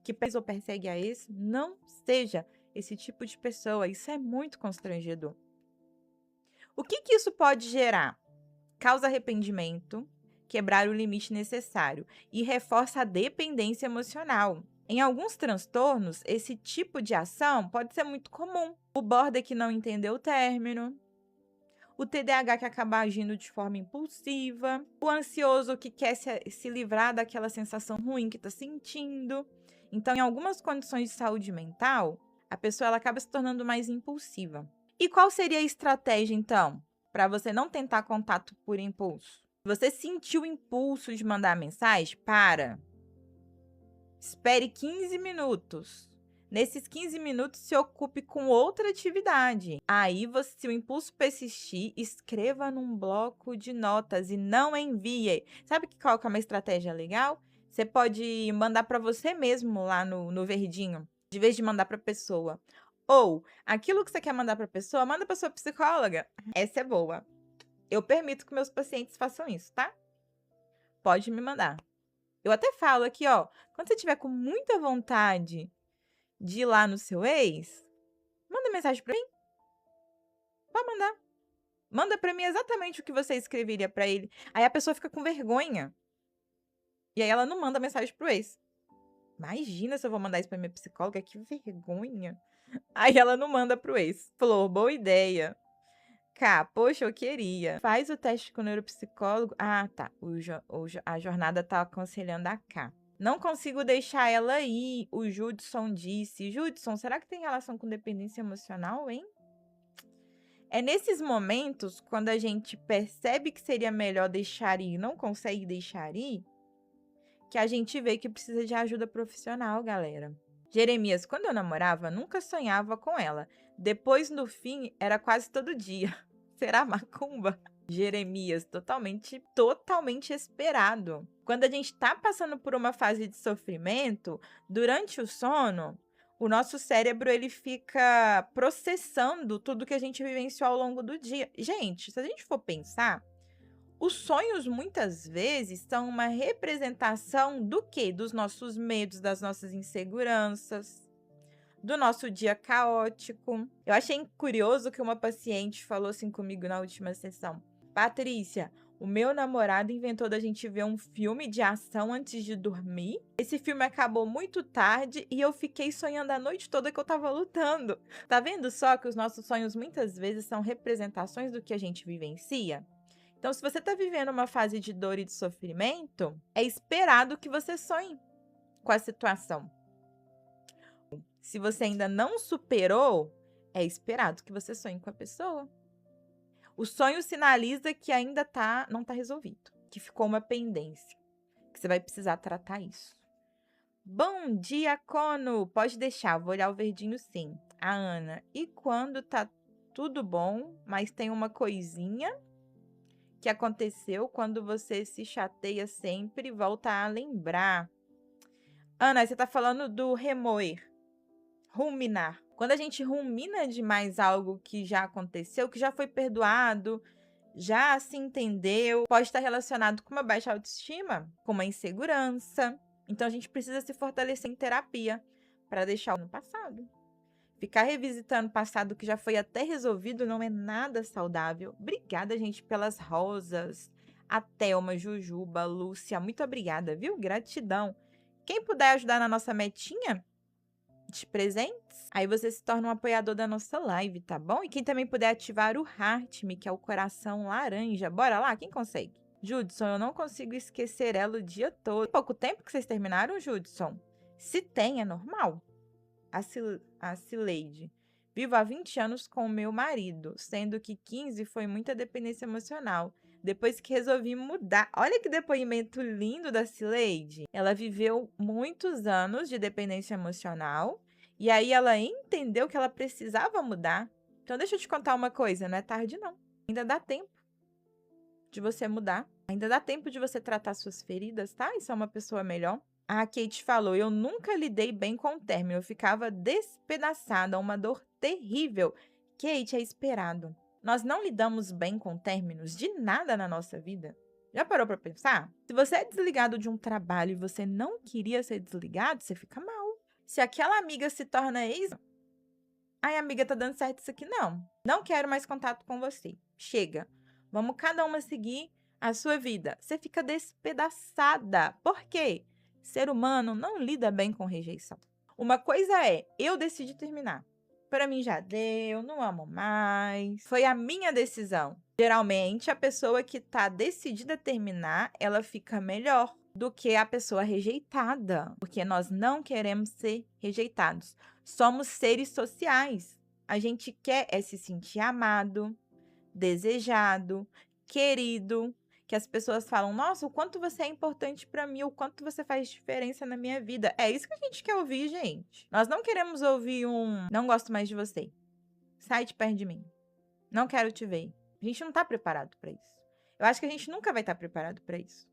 que ou persegue a ex. Não seja esse tipo de pessoa. Isso é muito constrangedor. O que isso pode gerar? Causa arrependimento, quebrar o limite necessário e reforça a dependência emocional. Em alguns transtornos, esse tipo de ação pode ser muito comum. O border que não entendeu o término, o TDAH que acaba agindo de forma impulsiva, o ansioso que quer se livrar daquela sensação ruim que está sentindo. Então, em algumas condições de saúde mental, a pessoa ela acaba se tornando mais impulsiva. E qual seria a estratégia, então, para você não tentar contato por impulso? Você sentiu o impulso de mandar mensagem? Espere 15 minutos. Nesses 15 minutos, se ocupe com outra atividade. Aí, se o impulso persistir, escreva num bloco de notas e não envie. Sabe qual que é uma estratégia legal? Você pode mandar para você mesmo lá no verdinho, de vez de mandar para a pessoa. Ou, aquilo que você quer mandar para a pessoa, manda para sua psicóloga. Essa é boa. Eu permito que meus pacientes façam isso, tá? Pode me mandar. Eu até falo aqui, ó, quando você tiver com muita vontade de ir lá no seu ex, manda mensagem pra mim. Pode mandar. Manda pra mim exatamente o que você escreveria pra ele. Aí a pessoa fica com vergonha. E aí ela não manda mensagem pro ex. Imagina se eu vou mandar isso pra minha psicóloga, que vergonha. Aí ela não manda pro ex. Falou, boa ideia. Cá, poxa, eu queria. Faz o teste com o neuropsicólogo. Ah, tá. A jornada tá aconselhando a Cá. Não consigo deixar ela ir, o Judson disse. Judson, será que tem relação com dependência emocional, hein? É nesses momentos, quando a gente percebe que seria melhor deixar ir e não consegue deixar ir, que a gente vê que precisa de ajuda profissional, galera. Jeremias, quando eu namorava, nunca sonhava com ela. Depois, no fim, era quase todo dia. Será macumba? Jeremias, totalmente esperado. Quando a gente tá passando por uma fase de sofrimento, durante o sono, o nosso cérebro ele fica processando tudo que a gente vivenciou ao longo do dia. Gente, se a gente for pensar, os sonhos muitas vezes são uma representação do quê? Dos nossos medos, das nossas inseguranças, do nosso dia caótico. Eu achei curioso que uma paciente falou assim comigo na última sessão: Patrícia, o meu namorado inventou da gente ver um filme de ação antes de dormir. Esse filme acabou muito tarde e eu fiquei sonhando a noite toda que eu tava lutando. Tá vendo só que os nossos sonhos muitas vezes são representações do que a gente vivencia? Então, se você tá vivendo uma fase de dor e de sofrimento, é esperado que você sonhe com a situação. Se você ainda não superou, é esperado que você sonhe com a pessoa. O sonho sinaliza que ainda não tá resolvido, que ficou uma pendência, que você vai precisar tratar isso. Bom dia, Cono! Pode deixar, vou olhar o verdinho sim. A Ana, e quando tá tudo bom, mas tem uma coisinha que aconteceu quando você se chateia sempre e volta a lembrar. Ana, você tá falando do remoer. Ruminar. Quando a gente rumina demais algo que já aconteceu, que já foi perdoado, já se entendeu, pode estar relacionado com uma baixa autoestima, com uma insegurança. Então a gente precisa se fortalecer em terapia para deixar no passado. Ficar revisitando o passado que já foi até resolvido não é nada saudável. Obrigada, gente, pelas rosas. A Thelma, Jujuba, Lúcia, muito obrigada, viu? Gratidão. Quem puder ajudar na nossa metinha de presentes, aí você se torna um apoiador da nossa live, tá bom? E quem também puder ativar o Heart Me, que é o coração laranja. Bora lá? Quem consegue? Judson, eu não consigo esquecer ela o dia todo. Tem pouco tempo que vocês terminaram, Judson? Se tem, é normal. A Cileide. Vivo há 20 anos com o meu marido, sendo que 15 foi muita dependência emocional. Depois que resolvi mudar. Olha que depoimento lindo da Cileide. Ela viveu muitos anos de dependência emocional e aí ela entendeu que ela precisava mudar. Então deixa eu te contar uma coisa, não é tarde não. Ainda dá tempo de você mudar. Ainda dá tempo de você tratar suas feridas, tá? E ser uma pessoa melhor. A Kate falou, eu nunca lidei bem com o término, eu ficava despedaçada, uma dor terrível. Kate, é esperado. Nós não lidamos bem com términos de nada na nossa vida. Já parou para pensar? Se você é desligado de um trabalho e você não queria ser desligado, você fica mal. Se aquela amiga se torna ex... Ai, amiga, tá dando certo isso aqui? Não. Não quero mais contato com você. Chega. Vamos cada uma seguir a sua vida. Você fica despedaçada. Por quê? Ser humano não lida bem com rejeição. Uma coisa é, eu decidi terminar. Para mim já deu, não amo mais. Foi a minha decisão. Geralmente, a pessoa que tá decidida a terminar, ela fica melhor do que a pessoa rejeitada, porque nós não queremos ser rejeitados. Somos seres sociais. A gente quer se sentir amado, desejado, querido, que as pessoas falam, nossa, o quanto você é importante para mim, o quanto você faz diferença na minha vida. É isso que a gente quer ouvir, gente. Nós não queremos ouvir não gosto mais de você. Sai de perto de mim. Não quero te ver. A gente não tá preparado para isso. Eu acho que a gente nunca vai estar preparado para isso.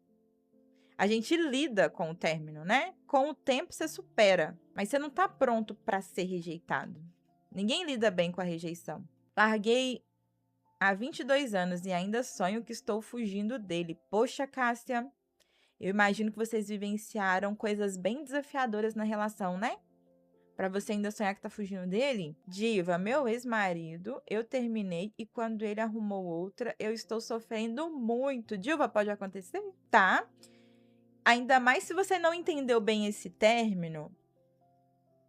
A gente lida com o término, né? Com o tempo você supera, mas você não tá pronto para ser rejeitado. Ninguém lida bem com a rejeição. Larguei há 22 anos e ainda sonho que estou fugindo dele. Poxa, Cássia, eu imagino que vocês vivenciaram coisas bem desafiadoras na relação, né? Pra você ainda sonhar que tá fugindo dele? Diva, meu ex-marido, eu terminei e quando ele arrumou outra, eu estou sofrendo muito. Diva, pode acontecer? Tá. Ainda mais se você não entendeu bem esse término,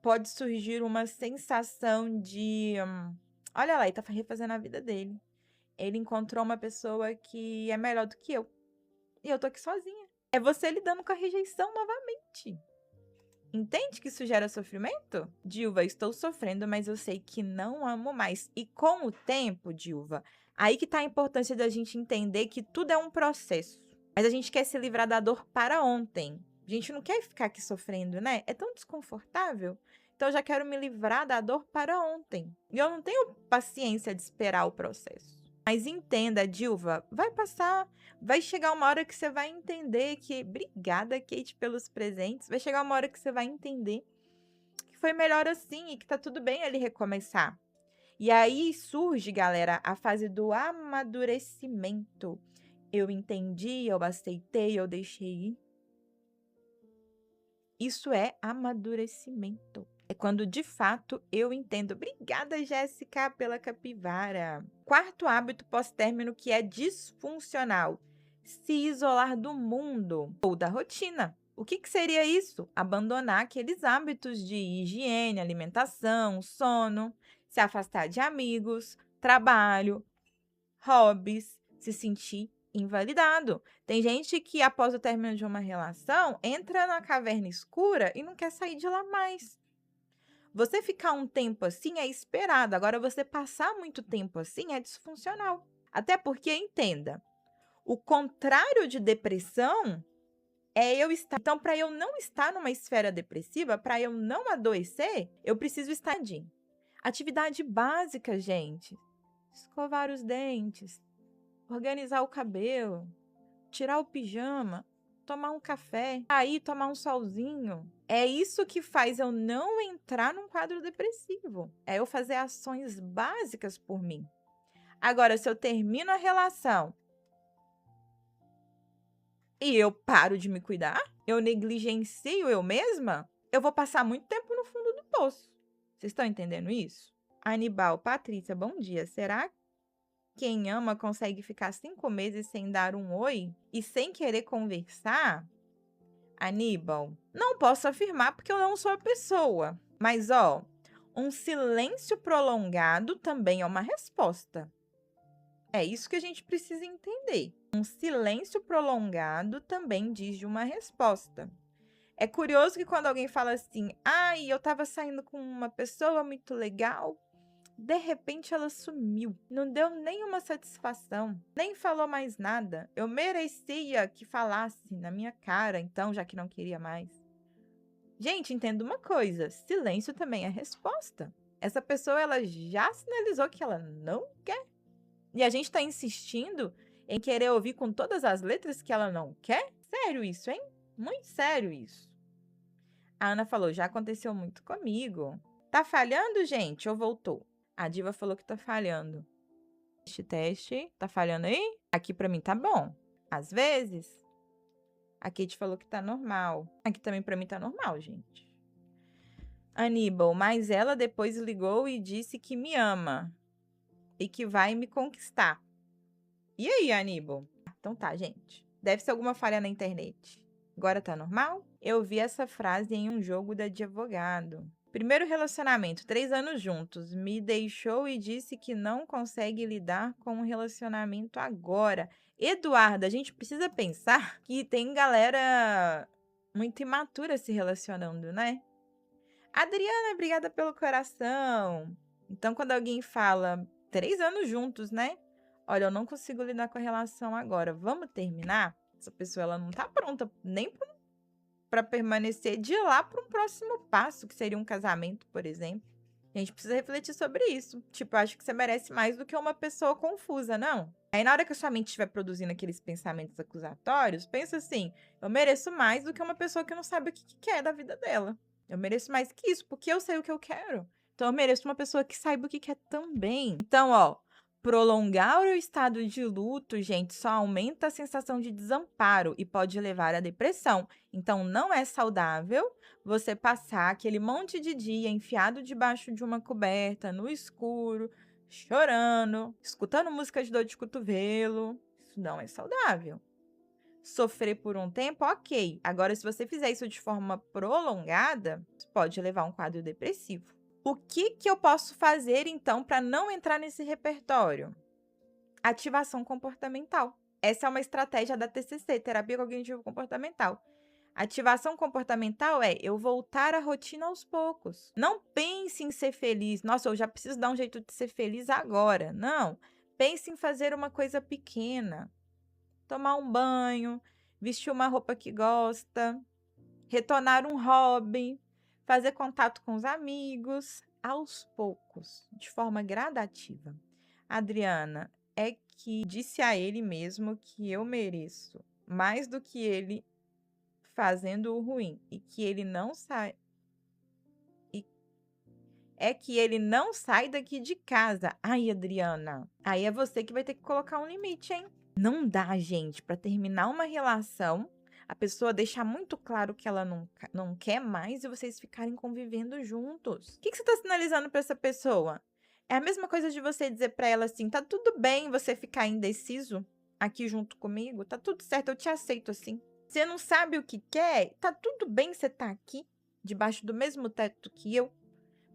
pode surgir uma sensação de... olha lá, ele tá refazendo a vida dele. Ele encontrou uma pessoa que é melhor do que eu. E eu tô aqui sozinha. É você lidando com a rejeição novamente. Entende que isso gera sofrimento? Dilva, estou sofrendo, mas eu sei que não amo mais. E com o tempo, Dilva, aí que tá a importância da gente entender que tudo é um processo. Mas a gente quer se livrar da dor para ontem. A gente não quer ficar aqui sofrendo, né? É tão desconfortável. Então eu já quero me livrar da dor para ontem. E eu não tenho paciência de esperar o processo. Mas entenda, Dilva, vai passar. Vai chegar uma hora que você vai entender que... Obrigada, Kate, pelos presentes. Vai chegar uma hora que você vai entender que foi melhor assim e que tá tudo bem ele recomeçar. E aí surge, galera, a fase do amadurecimento. Eu entendi, eu aceitei, eu deixei ir. Isso é amadurecimento. É quando de fato eu entendo. Obrigada, Jéssica, pela capivara. Quarto hábito pós-término que é disfuncional: se isolar do mundo ou da rotina. O que seria isso? Abandonar aqueles hábitos de higiene, alimentação, sono, se afastar de amigos, trabalho, hobbies, se sentir invalidado. Tem gente que, após o término de uma relação, entra na caverna escura e não quer sair de lá mais. Você ficar um tempo assim é esperado, agora você passar muito tempo assim é disfuncional. Até porque, entenda, o contrário de depressão é eu estar. Então, para eu não estar numa esfera depressiva, para eu não adoecer, eu preciso estar de atividade básica, gente. Escovar os dentes, organizar o cabelo, tirar o pijama, tomar um café, aí tomar um solzinho. É isso que faz eu não entrar num quadro depressivo. É eu fazer ações básicas por mim. Agora, se eu termino a relação e eu paro de me cuidar, eu negligencio eu mesma, eu vou passar muito tempo no fundo do poço. Vocês estão entendendo isso? Anibal, Patrícia, bom dia. Será que quem ama consegue ficar 5 meses sem dar um oi e sem querer conversar? Aníbal, não posso afirmar porque eu não sou a pessoa. Mas, ó, um silêncio prolongado também é uma resposta. É isso que a gente precisa entender. Um silêncio prolongado também diz de uma resposta. É curioso que quando alguém fala assim, ai, eu tava saindo com uma pessoa muito legal, de repente ela sumiu, não deu nenhuma satisfação, nem falou mais nada. Eu merecia que falasse na minha cara, então, já que não queria mais. Gente, entenda uma coisa, silêncio também é resposta. Essa pessoa, ela já sinalizou que ela não quer. E a gente tá insistindo em querer ouvir com todas as letras que ela não quer? Sério isso, hein? Muito sério isso. A Ana falou, já aconteceu muito comigo. Tá falhando, gente, ou voltou? A Diva falou que tá falhando. Teste. Tá falhando aí? Aqui pra mim tá bom. Às vezes. A Kate falou que tá normal. Aqui também pra mim tá normal, gente. Aníbal, mas ela depois ligou e disse que me ama. E que vai me conquistar. E aí, Aníbal? Então tá, gente. Deve ser alguma falha na internet. Agora tá normal? Eu vi essa frase em um jogo de advogado. Primeiro relacionamento, 3 anos juntos. Me deixou e disse que não consegue lidar com o relacionamento agora. Eduarda, a gente precisa pensar que tem galera muito imatura se relacionando, né? Adriana, obrigada pelo coração. Então, quando alguém fala 3 anos juntos, né? Olha, eu não consigo lidar com a relação agora. Vamos terminar? Essa pessoa ela não tá pronta nem para permanecer de lá para um próximo passo, que seria um casamento, por exemplo. A gente precisa refletir sobre isso. Tipo, eu acho que você merece mais do que uma pessoa confusa, não? Aí, na hora que a sua mente estiver produzindo aqueles pensamentos acusatórios, pensa assim: eu mereço mais do que uma pessoa que não sabe o que quer da vida dela. Eu mereço mais que isso, porque eu sei o que eu quero. Então, eu mereço uma pessoa que saiba o que quer também. Então, ó, prolongar o estado de luto, gente, só aumenta a sensação de desamparo e pode levar à depressão. Então, não é saudável você passar aquele monte de dia enfiado debaixo de uma coberta, no escuro, chorando, escutando música de dor de cotovelo. Isso não é saudável. Sofrer por um tempo, ok. Agora, se você fizer isso de forma prolongada, pode levar a um quadro depressivo. O que eu posso fazer, então, para não entrar nesse repertório? Ativação comportamental. Essa é uma estratégia da TCC, Terapia Cognitivo Comportamental. Ativação comportamental é eu voltar à rotina aos poucos. Não pense em ser feliz. Nossa, eu já preciso dar um jeito de ser feliz agora. Não. Pense em fazer uma coisa pequena. Tomar um banho, vestir uma roupa que gosta, retornar um hobby, fazer contato com os amigos, aos poucos, de forma gradativa. Adriana, é que disse a ele mesmo que eu mereço mais do que ele fazendo o ruim e que ele não sai. É que ele não sai daqui de casa. Ai, Adriana, aí é você que vai ter que colocar um limite, hein? Não dá, gente, para terminar uma relação, A pessoa deixar muito claro que ela não quer mais e vocês ficarem convivendo juntos. O que você está sinalizando para essa pessoa? É a mesma coisa de você dizer para ela assim: tá tudo bem você ficar indeciso aqui junto comigo, tá tudo certo, eu te aceito assim. Você não sabe o que quer, tá tudo bem você estar aqui, debaixo do mesmo teto que eu.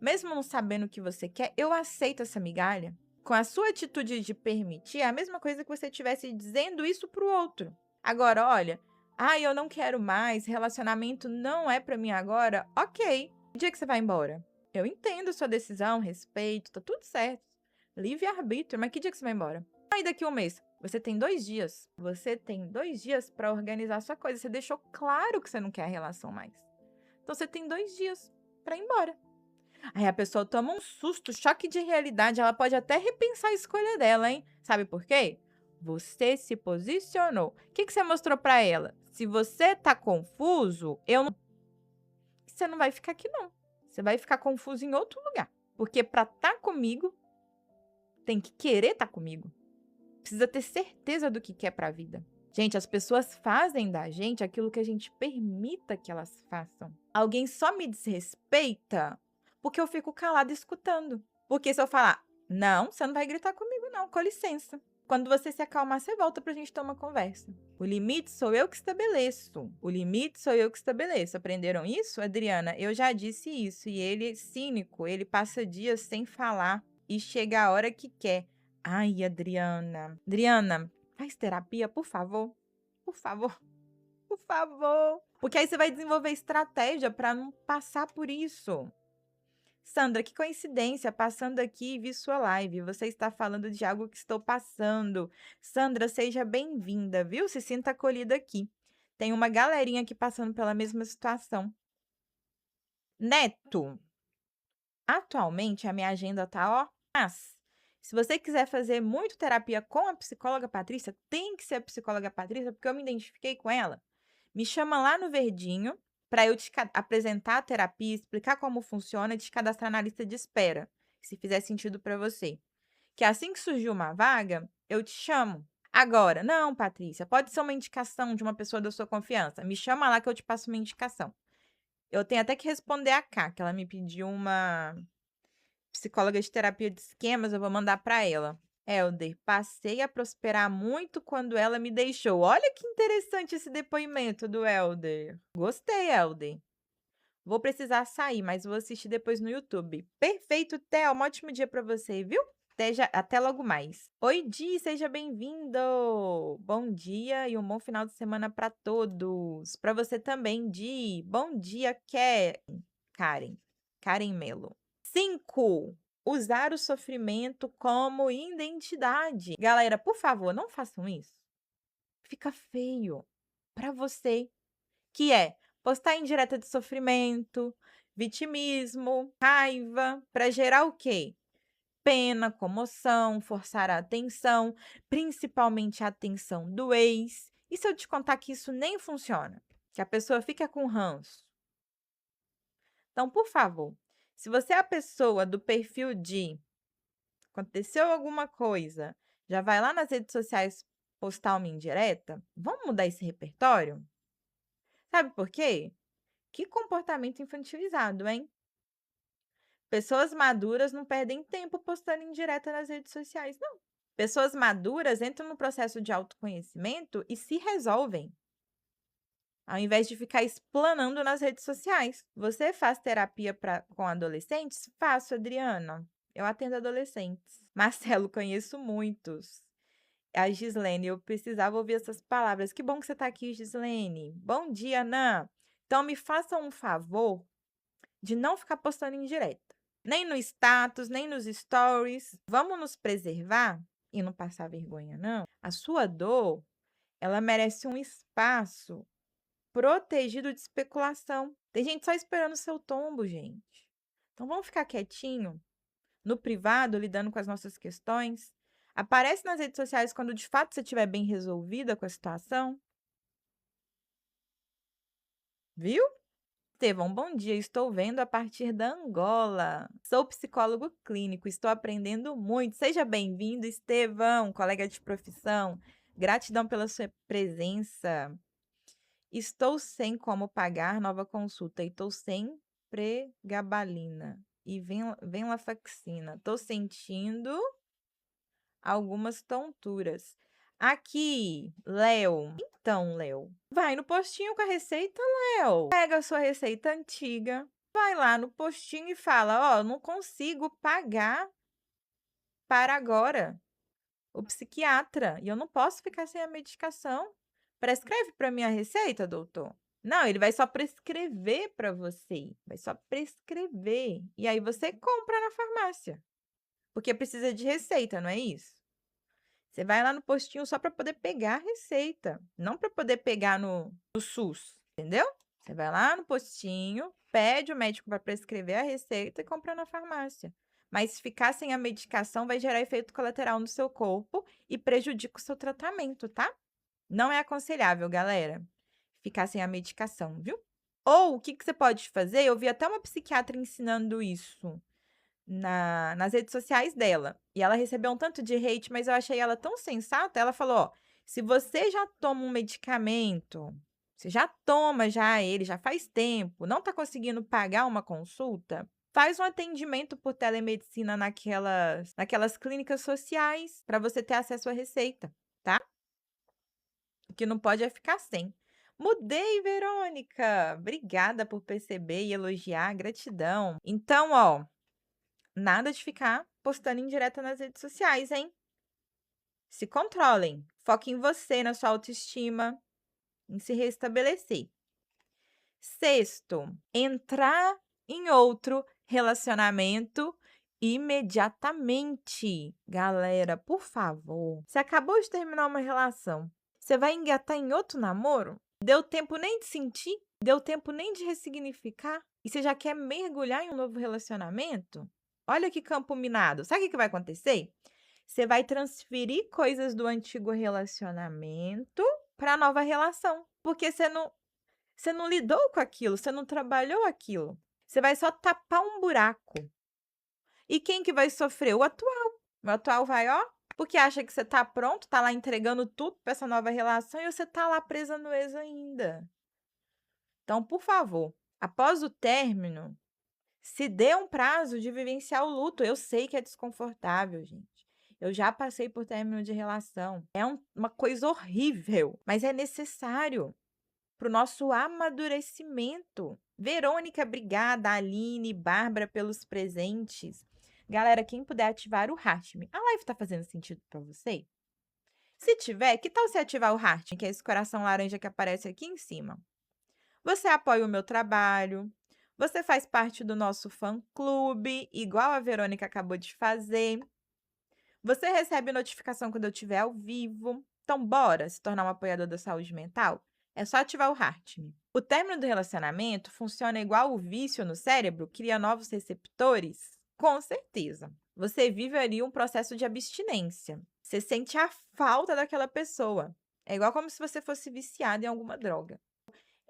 Mesmo não sabendo o que você quer, eu aceito essa migalha. Com a sua atitude de permitir, é a mesma coisa que você estivesse dizendo isso pro outro. Agora, olha, eu não quero mais, relacionamento não é pra mim agora. Ok. Que dia que você vai embora? Eu entendo a sua decisão, respeito, tá tudo certo. Livre-arbítrio, mas que dia que você vai embora? Aí daqui a um mês. Você tem 2 dias. Você tem 2 dias pra organizar a sua coisa. Você deixou claro que você não quer a relação mais. Então você tem 2 dias pra ir embora. Aí a pessoa toma um susto, choque de realidade, ela pode até repensar a escolha dela, hein? Sabe por quê? Você se posicionou. O que você mostrou pra ela? Se você tá confuso, você não vai ficar aqui não. Você vai ficar confuso em outro lugar. Porque pra estar comigo, tem que querer estar comigo. Precisa ter certeza do que quer pra vida. Gente, as pessoas fazem da gente aquilo que a gente permita que elas façam. Alguém só me desrespeita porque eu fico calada escutando. Porque se eu falar, não, você não vai gritar comigo não, com licença. Quando você se acalmar, você volta pra gente ter uma conversa. O limite sou eu que estabeleço. O limite sou eu que estabeleço. Aprenderam isso, Adriana? Eu já disse isso. E ele é cínico, ele passa dias sem falar e chega a hora que quer. Ai, Adriana. Adriana, faz terapia, por favor. Por favor. Por favor. Porque aí você vai desenvolver estratégia para não passar por isso. Sandra, que coincidência, passando aqui e vi sua live. Você está falando de algo que estou passando. Sandra, seja bem-vinda, viu? Se sinta acolhida aqui. Tem uma galerinha aqui passando pela mesma situação. Neto, atualmente a minha agenda tá, ó, mas se você quiser fazer muito terapia com a psicóloga Patrícia, tem que ser a psicóloga Patrícia, porque eu me identifiquei com ela. Me chama lá no Verdinho para eu te apresentar a terapia, explicar como funciona e te cadastrar na lista de espera, se fizer sentido para você. Que assim que surgir uma vaga, eu te chamo. Agora, não, Patrícia, pode ser uma indicação de uma pessoa da sua confiança. Me chama lá que eu te passo uma indicação. Eu tenho até que responder a Cá, que ela me pediu uma psicóloga de terapia de esquemas, eu vou mandar para ela. Helder, passei a prosperar muito quando ela me deixou. Olha que interessante esse depoimento do Helder. Gostei, Helder. Vou precisar sair, mas vou assistir depois no YouTube. Perfeito, Theo. Um ótimo dia para você, viu? Até logo mais. Oi, Di, seja bem-vindo! Bom dia e um bom final de semana para todos. Para você também, Di. Bom dia, Karen. Karen Melo. 5. Usar o sofrimento como identidade. Galera, por favor, não façam isso. Fica feio para você. Que é postar indireta de sofrimento, vitimismo, raiva, para gerar o quê? Pena, comoção, forçar a atenção, principalmente a atenção do ex. E se eu te contar que isso nem funciona? Que a pessoa fica com ranço? Então, por favor, se você é a pessoa do perfil de aconteceu alguma coisa, já vai lá nas redes sociais postar uma indireta, vamos mudar esse repertório? Sabe por quê? Que comportamento infantilizado, hein? Pessoas maduras não perdem tempo postando indireta nas redes sociais, não. Pessoas maduras entram no processo de autoconhecimento e se resolvem, ao invés de ficar explanando nas redes sociais. Você faz terapia com adolescentes? Faço, Adriana. Eu atendo adolescentes. Marcelo, conheço muitos. A Gislene, eu precisava ouvir essas palavras. Que bom que você está aqui, Gislene. Bom dia, Nan. Então, me faça um favor de não ficar postando indireta. Nem no status, nem nos stories. Vamos nos preservar e não passar vergonha, não. A sua dor, ela merece um espaço protegido de especulação. Tem gente só esperando o seu tombo, gente. Então, vamos ficar quietinho, no privado, lidando com as nossas questões. Aparece nas redes sociais quando de fato você estiver bem resolvida com a situação. Viu? Estevão, bom dia. Estou vendo a partir da Angola. Sou psicólogo clínico, estou aprendendo muito. Seja bem-vindo, Estevão, colega de profissão. Gratidão pela sua presença. Estou sem como pagar nova consulta e estou sem pregabalina e venlafaxina. Estou sentindo algumas tonturas. Aqui, Léo. Então, Léo, vai no postinho com a receita, Léo. Pega a sua receita antiga, vai lá no postinho e fala: ó, não consigo pagar para agora o psiquiatra e eu não posso ficar sem a medicação. Prescreve para mim a receita, doutor? Não, ele vai só prescrever para você. Vai só prescrever. E aí você compra na farmácia. Porque precisa de receita, não é isso? Você vai lá no postinho só para poder pegar a receita, não para poder pegar no SUS, entendeu? Você vai lá no postinho, pede o médico para prescrever a receita e compra na farmácia. Mas se ficar sem a medicação, vai gerar efeito colateral no seu corpo e prejudica o seu tratamento, tá? Não é aconselhável, galera, ficar sem a medicação, viu? Ou o que você pode fazer? Eu vi até uma psiquiatra ensinando isso nas redes sociais dela. E ela recebeu um tanto de hate, mas eu achei ela tão sensata. Ela falou: ó, se você já toma um medicamento, você já toma já ele, já faz tempo, não tá conseguindo pagar uma consulta, faz um atendimento por telemedicina naquelas clínicas sociais para você ter acesso à receita, tá? O que não pode é ficar sem. Mudei, Verônica! Obrigada por perceber e elogiar, gratidão. Então, ó, nada de ficar postando indireta nas redes sociais, hein? Se controlem. Foque em você, na sua autoestima, em se restabelecer. Sexto, entrar em outro relacionamento imediatamente. Galera, por favor. Você acabou de terminar uma relação. Você vai engatar em outro namoro? Deu tempo nem de sentir? Deu tempo nem de ressignificar? E você já quer mergulhar em um novo relacionamento? Olha que campo minado. Sabe o que vai acontecer? Você vai transferir coisas do antigo relacionamento para a nova relação. Porque você não lidou com aquilo, você não trabalhou aquilo. Você vai só tapar um buraco. E quem que vai sofrer? O atual. O atual vai, ó, porque acha que você tá pronto, tá lá entregando tudo para essa nova relação e você tá lá presa no ex ainda. Então, por favor, após o término, se dê um prazo de vivenciar o luto. Eu sei que é desconfortável, gente. Eu já passei por término de relação. É uma coisa horrível, mas é necessário para o nosso amadurecimento. Verônica, obrigada. Aline, Bárbara pelos presentes. Galera, quem puder ativar o Heart-me. A live tá fazendo sentido para você? Se tiver, que tal você ativar o Heart, que é esse coração laranja que aparece aqui em cima? Você apoia o meu trabalho, você faz parte do nosso fã-clube, igual a Verônica acabou de fazer. Você recebe notificação quando eu estiver ao vivo. Então, bora se tornar um apoiador da saúde mental? É só ativar o Heart-me. O término do relacionamento funciona igual o vício no cérebro, cria novos receptores? Com certeza. Você vive ali um processo de abstinência. Você sente a falta daquela pessoa. É igual como se você fosse viciado em alguma droga.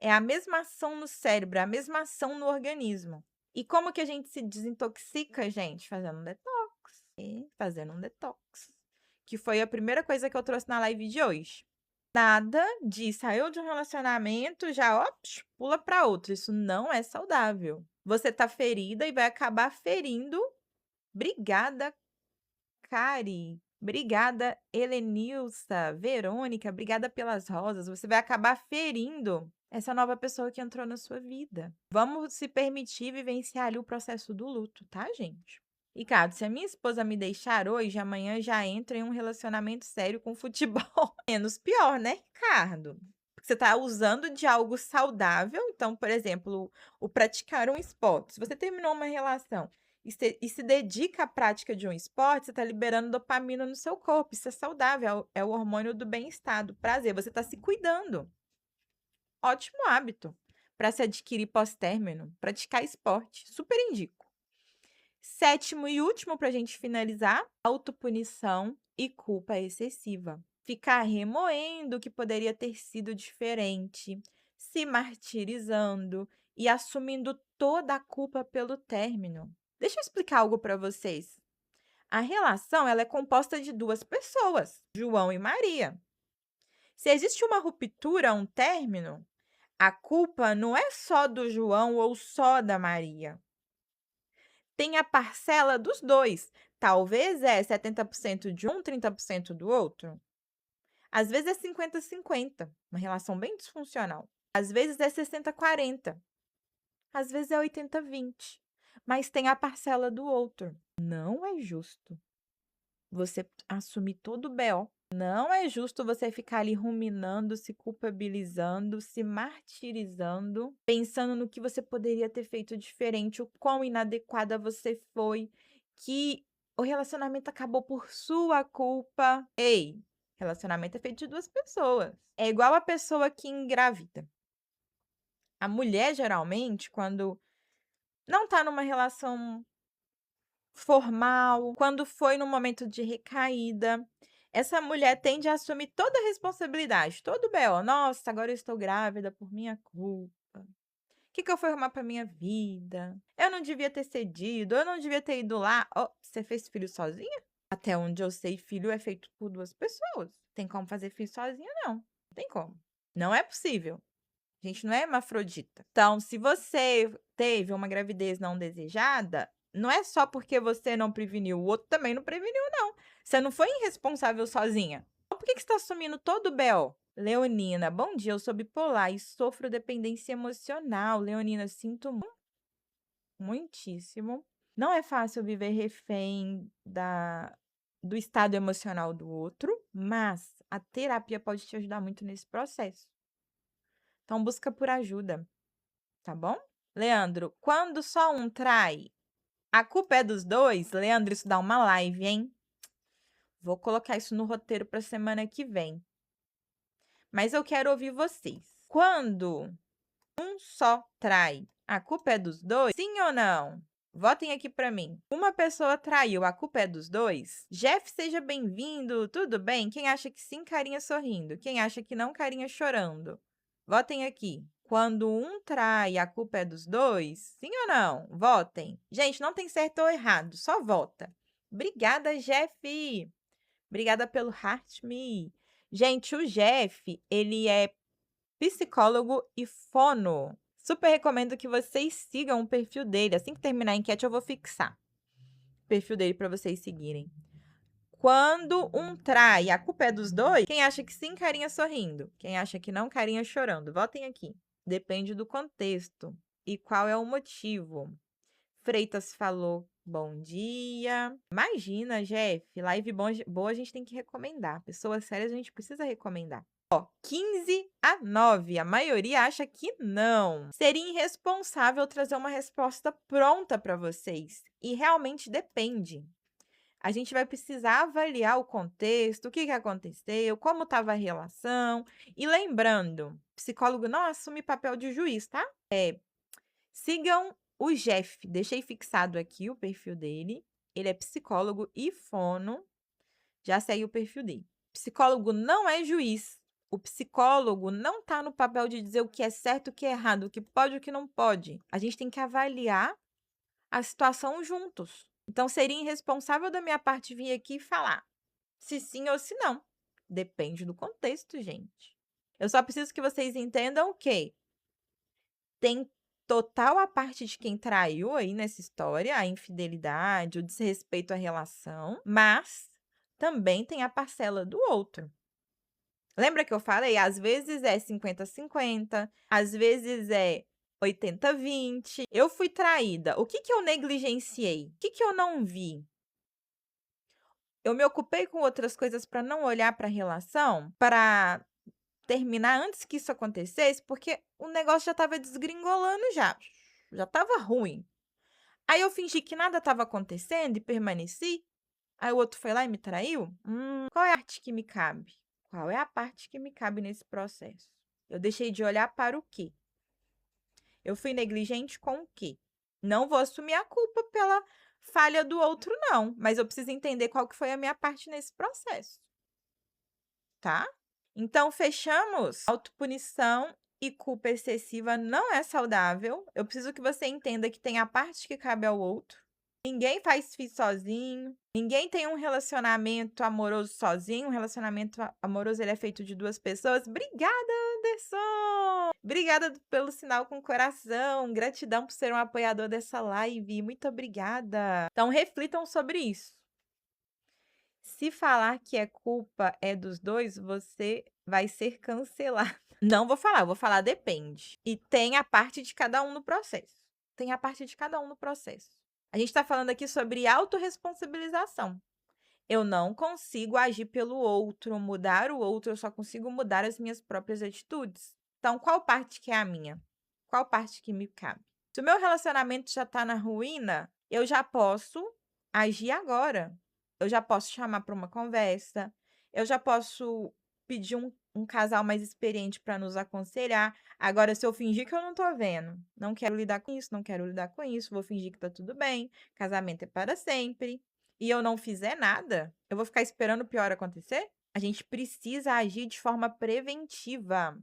É a mesma ação no cérebro, é a mesma ação no organismo. E como que a gente se desintoxica, gente? Fazendo um detox. Fazendo um detox. Que foi a primeira coisa que eu trouxe na live de hoje. Nada de saiu de um relacionamento, já ó, pula para outro. Isso não é saudável. Você tá ferida e vai acabar ferindo. Obrigada, Cari. Obrigada, Helenilsa. Verônica, obrigada pelas rosas. Você vai acabar ferindo essa nova pessoa que entrou na sua vida. Vamos se permitir vivenciar ali o processo do luto, tá, gente? Ricardo, se a minha esposa me deixar hoje, amanhã já entro em um relacionamento sério com futebol. Menos pior, né, Ricardo? Porque você está usando de algo saudável. Então, por exemplo, o praticar um esporte. Se você terminou uma relação e se dedica à prática de um esporte, você está liberando dopamina no seu corpo. Isso é saudável, é o hormônio do bem-estar, do prazer. Você está se cuidando. Ótimo hábito para se adquirir pós-término. Praticar esporte. Super indico. Sétimo e último para a gente finalizar, autopunição e culpa excessiva. Ficar remoendo o que poderia ter sido diferente, se martirizando e assumindo toda a culpa pelo término. Deixa eu explicar algo para vocês. A relação ela é composta de duas pessoas, João e Maria. Se existe uma ruptura, um término, A culpa não é só do João ou só da Maria. Tem a parcela dos dois. Talvez é 70% de um, 30% do outro. Às vezes é 50-50, uma relação bem disfuncional. Às vezes é 60-40. Às vezes é 80-20. Mas tem a parcela do outro. Não é justo você assumir todo o BO. Não é justo você ficar ali ruminando, se culpabilizando, se martirizando, pensando no que você poderia ter feito diferente, o quão inadequada você foi, que o relacionamento acabou por sua culpa. Ei, relacionamento é feito de duas pessoas. É igual a pessoa que engravida. A mulher, geralmente, quando não tá numa relação formal, quando foi no momento de recaída, essa mulher tende a assumir toda a responsabilidade, todo o BO. Nossa, agora eu estou grávida por minha culpa. O que eu fui arrumar para minha vida? Eu não devia ter cedido, eu não devia ter ido lá. Oh, você fez filho sozinha? Até onde eu sei, filho é feito por duas pessoas. Tem como fazer filho sozinha, não. Não tem como. Não é possível. A gente não é hermafrodita. Então, se você teve uma gravidez não desejada, não é só porque você não preveniu, o outro também não preveniu, não. Você não foi irresponsável sozinha. Então, por que você está assumindo todo o BO? Leonina, bom dia, eu sou bipolar e sofro dependência emocional. Leonina, sinto muitíssimo. Não é fácil viver refém do estado emocional do outro, mas a terapia pode te ajudar muito nesse processo. Então, busca por ajuda, tá bom? Leandro, quando só um trai, a culpa é dos dois? Leandro, isso dá uma live, hein? Vou colocar isso no roteiro para semana que vem. Mas eu quero ouvir vocês. Quando um só trai, a culpa é dos dois? Sim ou não? Votem aqui para mim. Uma pessoa traiu, a culpa é dos dois? Jeff, seja bem-vindo. Tudo bem? Quem acha que sim, carinha sorrindo. Quem acha que não, carinha chorando. Votem aqui. Quando um trai, a culpa é dos dois? Sim ou não? Votem. Gente, não tem certo ou errado, só vota. Obrigada, Jeff. Obrigada pelo Heart Me. Gente, o Jeff, ele é psicólogo e fono. Super recomendo que vocês sigam o perfil dele. Assim que terminar a enquete, eu vou fixar o perfil dele para vocês seguirem. Quando um trai, a culpa é dos dois? Quem acha que sim, carinha sorrindo. Quem acha que não, carinha chorando. Votem aqui. Depende do contexto e qual é o motivo. Freitas falou bom dia. Imagina, Jeff, live boa a gente tem que recomendar. Pessoas sérias a gente precisa recomendar. Ó, 15-9. A maioria acha que não. Seria irresponsável trazer uma resposta pronta para vocês. E realmente depende. A gente vai precisar avaliar o contexto, o que aconteceu, como estava a relação. E lembrando, psicólogo não assume papel de juiz, tá? Sigam o Jeff. Deixei fixado aqui o perfil dele. Ele é psicólogo e fono. Já segue o perfil dele. Psicólogo não é juiz. O psicólogo não está no papel de dizer o que é certo, o que é errado, o que pode e o que não pode. A gente tem que avaliar a situação juntos. Então, seria irresponsável da minha parte vir aqui e falar se sim ou se não. Depende do contexto, gente. Eu só preciso que vocês entendam que tem total a parte de quem traiu aí nessa história, a infidelidade, o desrespeito à relação, mas também tem a parcela do outro. Lembra que eu falei? Às vezes é 50-50, às vezes é 80-20. Eu fui traída. O que eu negligenciei? O que eu não vi? Eu me ocupei com outras coisas para não olhar para a relação, para terminar antes que isso acontecesse, porque o negócio já estava desgringolando já estava ruim. Aí eu fingi que nada estava acontecendo e permaneci. Aí o outro foi lá e me traiu? Qual é a parte que me cabe? Qual é a parte que me cabe nesse processo? Eu deixei de olhar para o quê? Eu fui negligente com o quê? Não vou assumir a culpa pela falha do outro, não. Mas eu preciso entender qual que foi a minha parte nesse processo. Tá? Então, fechamos. Autopunição e culpa excessiva não é saudável. Eu preciso que você entenda que tem a parte que cabe ao outro. Ninguém faz filho sozinho. Ninguém tem um relacionamento amoroso sozinho. Um relacionamento amoroso ele é feito de duas pessoas. Obrigada! Anderson! Obrigada pelo sinal com o coração. Gratidão por ser um apoiador dessa live. Muito obrigada. Então, reflitam sobre isso. Se falar que é culpa é dos dois, você vai ser cancelado. Não vou falar, eu vou falar depende. E tem a parte de cada um no processo. Tem a parte de cada um no processo. A gente está falando aqui sobre autorresponsabilização. Eu não consigo agir pelo outro, mudar o outro, eu só consigo mudar as minhas próprias atitudes. Então, qual parte que é a minha? Qual parte que me cabe? Se o meu relacionamento já está na ruína, eu já posso agir agora. Eu já posso chamar para uma conversa, eu já posso pedir um casal mais experiente para nos aconselhar. Agora, se eu fingir que eu não tô vendo, não quero lidar com isso, não quero lidar com isso, vou fingir que tá tudo bem, casamento é para sempre, e eu não fizer nada, eu vou ficar esperando o pior acontecer? A gente precisa agir de forma preventiva.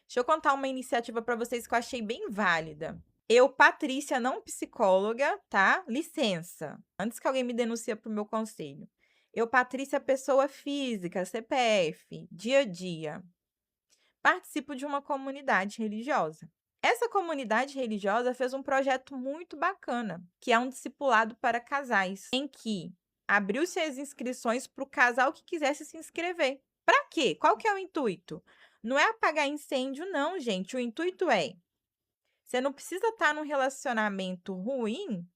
Deixa eu contar uma iniciativa para vocês que eu achei bem válida. Eu, Patrícia, não psicóloga, tá? Licença. Antes que alguém me denuncie para o meu conselho. Eu, Patrícia, pessoa física, CPF, dia a dia. Participo de uma comunidade religiosa. Essa comunidade religiosa fez um projeto muito bacana, que é um discipulado para casais, em que abriu-se as inscrições para o casal que quisesse se inscrever. Para quê? Qual que é o intuito? Não é apagar incêndio, não, gente. O intuito é: você não precisa estar num relacionamento ruim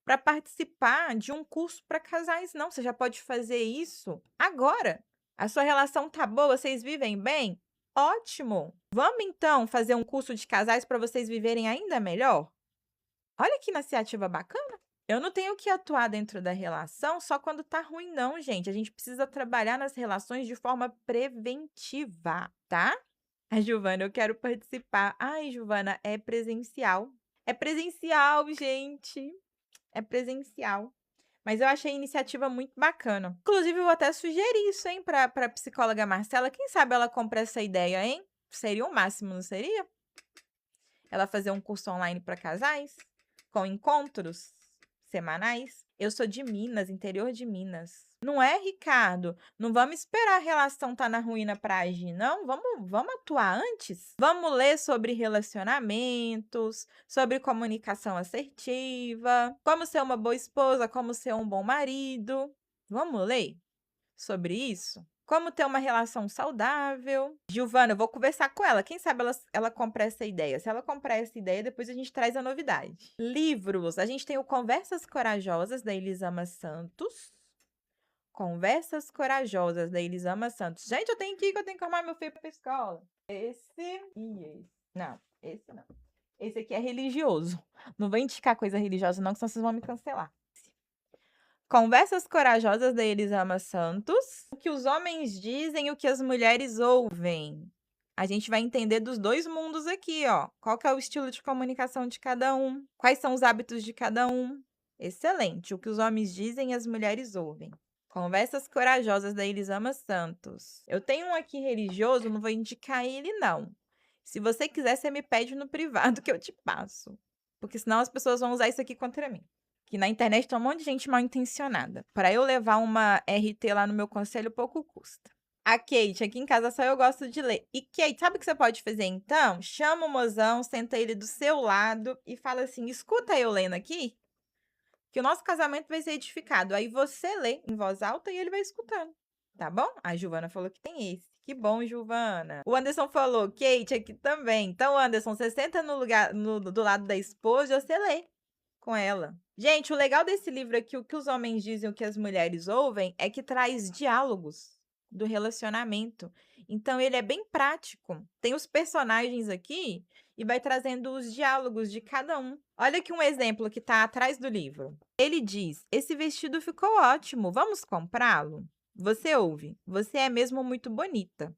para participar de um curso para casais, não. Você já pode fazer isso agora. A sua relação tá boa, vocês vivem bem? Ótimo! Vamos então fazer um curso de casais para vocês viverem ainda melhor? Olha que iniciativa bacana! Eu não tenho que atuar dentro da relação só quando tá ruim, não, gente. A gente precisa trabalhar nas relações de forma preventiva, tá? A Giovana, eu quero participar. Ai, Giovana, é presencial. É presencial, gente. É presencial. Mas eu achei a iniciativa muito bacana. Inclusive, eu vou até sugerir isso, hein, para a psicóloga Marcela. Quem sabe ela compra essa ideia, hein? Seria o máximo, não seria? Ela fazer um curso online para casais, com encontros semanais. Eu sou de Minas, interior de Minas. Não é, Ricardo? Não vamos esperar a relação estar na ruína para agir, não? Vamos atuar antes? Vamos ler sobre relacionamentos, sobre comunicação assertiva, como ser uma boa esposa, como ser um bom marido. Vamos ler sobre isso? Como ter uma relação saudável. Giovana, eu vou conversar com ela. Quem sabe ela compra essa ideia. Se ela comprar essa ideia, depois a gente traz a novidade. Livros. A gente tem o Conversas Corajosas, da Elisama Santos. Conversas Corajosas, da Elisama Santos. Gente, eu tenho que ir, que eu tenho que arrumar meu filho para a escola. Esse e esse. Não, esse não. Esse aqui é religioso. Não vou indicar coisa religiosa não, que senão vocês vão me cancelar. Conversas Corajosas, da Elisama Santos. O que os homens dizem e o que as mulheres ouvem. A gente vai entender dos dois mundos aqui, ó. Qual que é o estilo de comunicação de cada um? Quais são os hábitos de cada um? Excelente. O que os homens dizem e as mulheres ouvem. Conversas Corajosas, da Elisama Santos. Eu tenho um aqui religioso, não vou indicar ele, não. Se você quiser, você me pede no privado que eu te passo. Porque senão as pessoas vão usar isso aqui contra mim. Que na internet tem um monte de gente mal intencionada. Para eu levar uma RT lá no meu conselho, pouco custa. A Kate, aqui em casa só eu gosto de ler. E Kate, sabe o que você pode fazer então? Chama o mozão, senta ele do seu lado e fala assim: escuta eu lendo aqui, que o nosso casamento vai ser edificado. Aí você lê em voz alta e ele vai escutando. Tá bom? A Giovana falou que tem esse. Que bom, Giovana. O Anderson falou: Kate, aqui também. Então, Anderson, você senta no lugar, do lado da esposa e você lê com ela. Gente, o legal desse livro aqui, o que os homens dizem e o que as mulheres ouvem, é que traz diálogos do relacionamento. Então, ele é bem prático. Tem os personagens aqui e vai trazendo os diálogos de cada um. Olha aqui um exemplo que está atrás do livro. Ele diz: esse vestido ficou ótimo, vamos comprá-lo? Você ouve: você é mesmo muito bonita.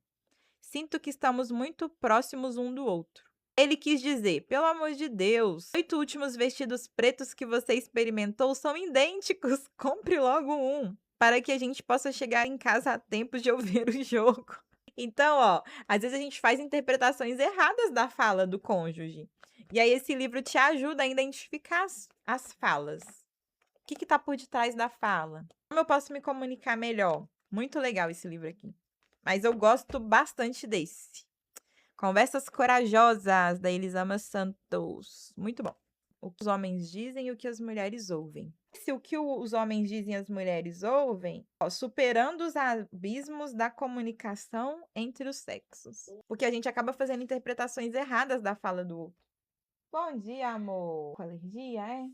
Sinto que estamos muito próximos um do outro. Ele quis dizer: pelo amor de Deus, 8 últimos vestidos pretos que você experimentou são idênticos. Compre logo um, para que a gente possa chegar em casa a tempo de ouvir o jogo. Então, ó, às vezes a gente faz interpretações erradas da fala do cônjuge. E aí esse livro te ajuda a identificar as falas. O que está por detrás da fala? Como eu posso me comunicar melhor? Muito legal esse livro aqui. Mas eu gosto bastante desse. Conversas Corajosas, da Elisama Santos. Muito bom. O que os homens dizem e o que as mulheres ouvem. Se o que os homens dizem e as mulheres ouvem, ó, superando os abismos da comunicação entre os sexos. Porque a gente acaba fazendo interpretações erradas da fala do outro. Bom dia, amor. Com alergia, é?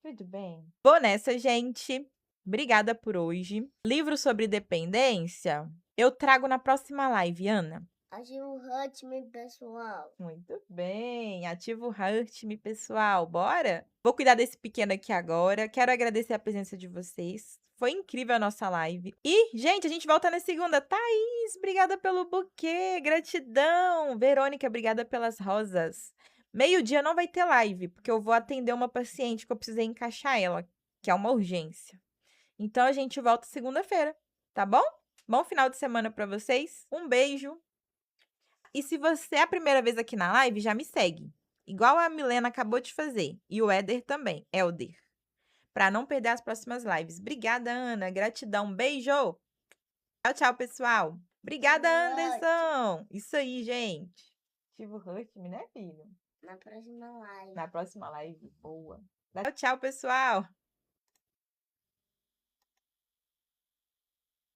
Tudo bem. Vou nessa, gente. Obrigada por hoje. Livro sobre dependência, eu trago na próxima live, Ana. Ativa o Hurt-me, pessoal. Muito bem. Ativa o Hurt-me, pessoal. Bora? Vou cuidar desse pequeno aqui agora. Quero agradecer a presença de vocês. Foi incrível a nossa live. E, gente, a gente volta na segunda. Thaís, obrigada pelo buquê. Gratidão. Verônica, obrigada pelas rosas. Meio-dia não vai ter live, porque eu vou atender uma paciente que eu precisei encaixar ela, que é uma urgência. Então, a gente volta segunda-feira, tá bom? Bom final de semana para vocês. Um beijo. E se você é a primeira vez aqui na live, já me segue. Igual a Milena acabou de fazer. E o Éder também, Elder. Para não perder as próximas lives. Obrigada, Ana. Gratidão. Beijo. Tchau, tchau, pessoal. Obrigada, Anderson. Isso aí, gente. Ativa o Hurt-me, né, filho? Na próxima live. Na próxima live. Boa. Tchau, tchau, pessoal.